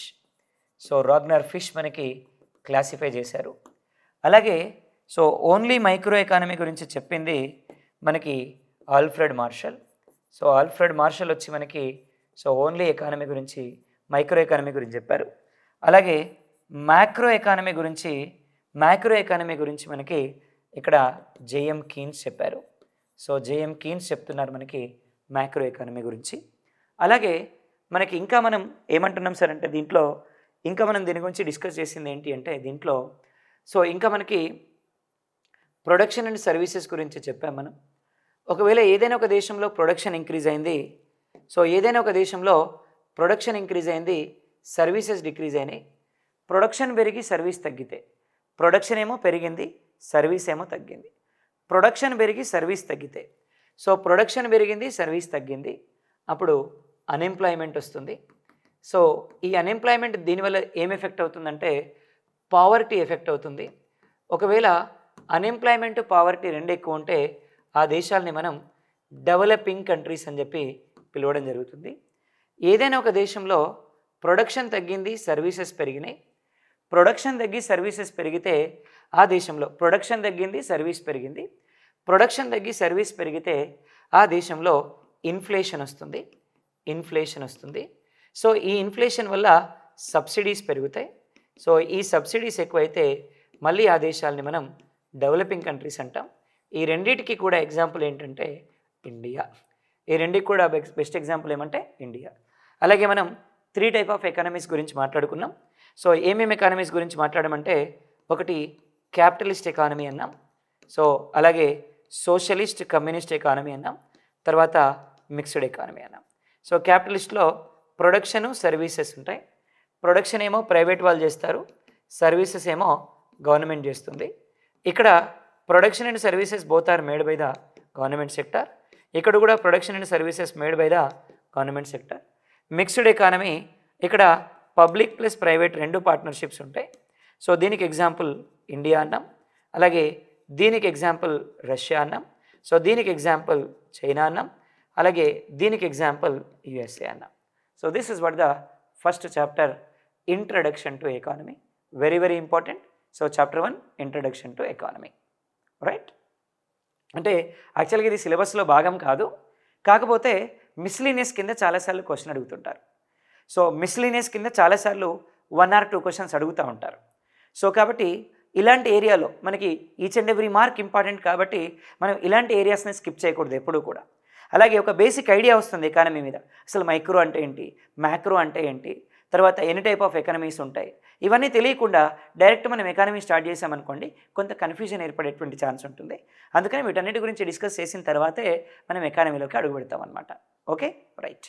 So Ragnar fish మనకి క్లాసిఫై చేశారు. అలాగే సో ఓన్లీ మైక్రో ఎకానమీ గురించి చెప్పింది మనకి Alfred Marshall. So Alfred martial వచ్చి మనకి సో ఓన్లీ ఎకానమీ గురించి మైక్రో ఎకానమీ గురించి చెప్పారు. అలాగే మ్యాక్రో ఎకానమీ గురించి మనకి ఇక్కడ జేఎం కీన్స్ చెప్పారు. సో జేఎం కీన్స్ చెప్తున్నారు మనకి మ్యాక్రో ఎకానమీ గురించి. అలాగే మనకి ఇంకా మనం ఏమంటున్నాం సార్ అంటే దీంట్లో ఇంకా మనం దీని గురించి డిస్కస్ చేసింది ఏంటి అంటే దీంట్లో సో ఇంకా మనకి ప్రొడక్షన్ అండ్ సర్వీసెస్ గురించి చెప్పాం మనం. ఒకవేళ ఏదైనా ఒక దేశంలో ప్రొడక్షన్ ఇంక్రీజ్ అయింది, సో ఏదైనా ఒక దేశంలో ప్రొడక్షన్ ఇంక్రీజ్ అయింది, సర్వీసెస్ డిక్రీజ్ అయినాయి. ప్రొడక్షన్ పెరిగి సర్వీస్ తగ్గితే, ప్రొడక్షన్ ఏమో పెరిగింది, సర్వీస్ ఏమో తగ్గింది. ప్రొడక్షన్ పెరిగి సర్వీస్ తగ్గితే, సో ప్రొడక్షన్ పెరిగింది, సర్వీస్ తగ్గింది, అప్పుడు అన్ఎంప్లాయ్మెంట్ వస్తుంది. సో ఈ అన్ఎంప్లాయ్మెంట్ దీనివల్ల ఏం ఎఫెక్ట్ అవుతుందంటే పావర్టీ ఎఫెక్ట్ అవుతుంది. ఒకవేళ అన్ఎంప్లాయ్మెంట్ పావర్టీ రెండు ఎక్కువ ఉంటే ఆ దేశాలని మనం డెవలపింగ్ కంట్రీస్ అని చెప్పి పిలవడం జరుగుతుంది. ఏదైనా ఒక దేశంలో ప్రొడక్షన్ తగ్గింది, సర్వీసెస్ పెరిగినాయి. ప్రొడక్షన్ తగ్గి సర్వీసెస్ పెరిగితే ఆ దేశంలో ప్రొడక్షన్ తగ్గింది, సర్వీస్ పెరిగింది. ప్రొడక్షన్ తగ్గి సర్వీస్ పెరిగితే ఆ దేశంలో ఇన్ఫ్లేషన్ వస్తుంది. సో ఈ ఇన్ఫ్లేషన్ వల్ల సబ్సిడీస్ పెరుగుతాయి. సో ఈ సబ్సిడీస్ ఎక్కువైతే మళ్ళీ ఆ దేశాలని మనం డెవలపింగ్ కంట్రీస్ అంటాం. ఈ రెండింటికి కూడా ఎగ్జాంపుల్ ఏంటంటే ఇండియా. ఈ రెండింటికి కూడా బెస్ట్ ఎగ్జాంపుల్ ఏమంటే ఇండియా. అలాగే మనం 3 టైప్ ఆఫ్ ఎకానమీస్ గురించి మాట్లాడుకున్నాం. సో ఏమేమి ఎకానమీస్ గురించి మాట్లాడమంటే ఒకటి క్యాపిటలిస్ట్ ఎకానమీ అన్నాం, సో అలాగే సోషలిస్ట్ కమ్యూనిస్ట్ ఎకానమీ అన్నాం, తర్వాత మిక్స్డ్ ఎకానమీ అన్నాం. సో క్యాపిటలిస్ట్లో ప్రొడక్షను సర్వీసెస్ ఉంటాయి. ప్రొడక్షన్ ఏమో ప్రైవేట్ వాళ్ళు చేస్తారు, సర్వీసెస్ ఏమో గవర్నమెంట్ చేస్తుంది. ఇక్కడ production and services both are made by the government sector. ఇక్కడ కూడా production and services made by the government sector. Mixed economy ఇక్కడ పబ్లిక్ ప్లస్ ప్రైవేట్ రెండు పార్ట్నర్షిప్స్ ఉంటాయి. సో దీనికి ఎగ్జాంపుల్ ఇండియా అన్నాం, అలాగే దీనికి ఎగ్జాంపుల్ రష్యా అన్నాం, సో దీనికి ఎగ్జాంపుల్ చైనా అన్నాం, అలాగే దీనికి ఎగ్జాంపుల్ యుఎస్ఏ అన్నాం. So this is what the first chapter, introduction to economy. Very very important. So chapter 1 introduction to economy, right. అంటే యాక్చువల్గా ఇది సిలబస్లో భాగం కాదు, కాకపోతే మిస్లీనియస్ కింద చాలాసార్లు క్వశ్చన్ అడుగుతుంటారు. సో మిస్లీనియస్ కింద చాలాసార్లు 1 or 2 క్వశ్చన్స్ అడుగుతూ ఉంటారు. సో కాబట్టి ఇలాంటి ఏరియాలో మనకి each and every mark important కాబట్టి మనం ఇలాంటి ఏరియాస్ని స్కిప్ చేయకూడదు ఎప్పుడూ కూడా. అలాగే ఒక బేసిక్ ఐడియా వస్తుంది ఎకానమీ మీద, అసలు మైక్రో అంటే ఏంటి, మ్యాక్రో అంటే ఏంటి, తర్వాత ఎన్ని టైప్ ఆఫ్ ఎకానమీస్ ఉంటాయి, ఇవన్నీ తెలియకుండా డైరెక్ట్ మనం ఎకానమీ స్టార్ట్ చేసామనుకోండి కొంత కన్ఫ్యూజన్ ఏర్పడేటువంటి ఛాన్స్ ఉంటుంది. అందుకని వీటన్నిటి గురించి డిస్కస్ చేసిన తర్వాతే మనం ఎకానమీలోకి అడుగు పెడతాం అనమాట. Okay, right.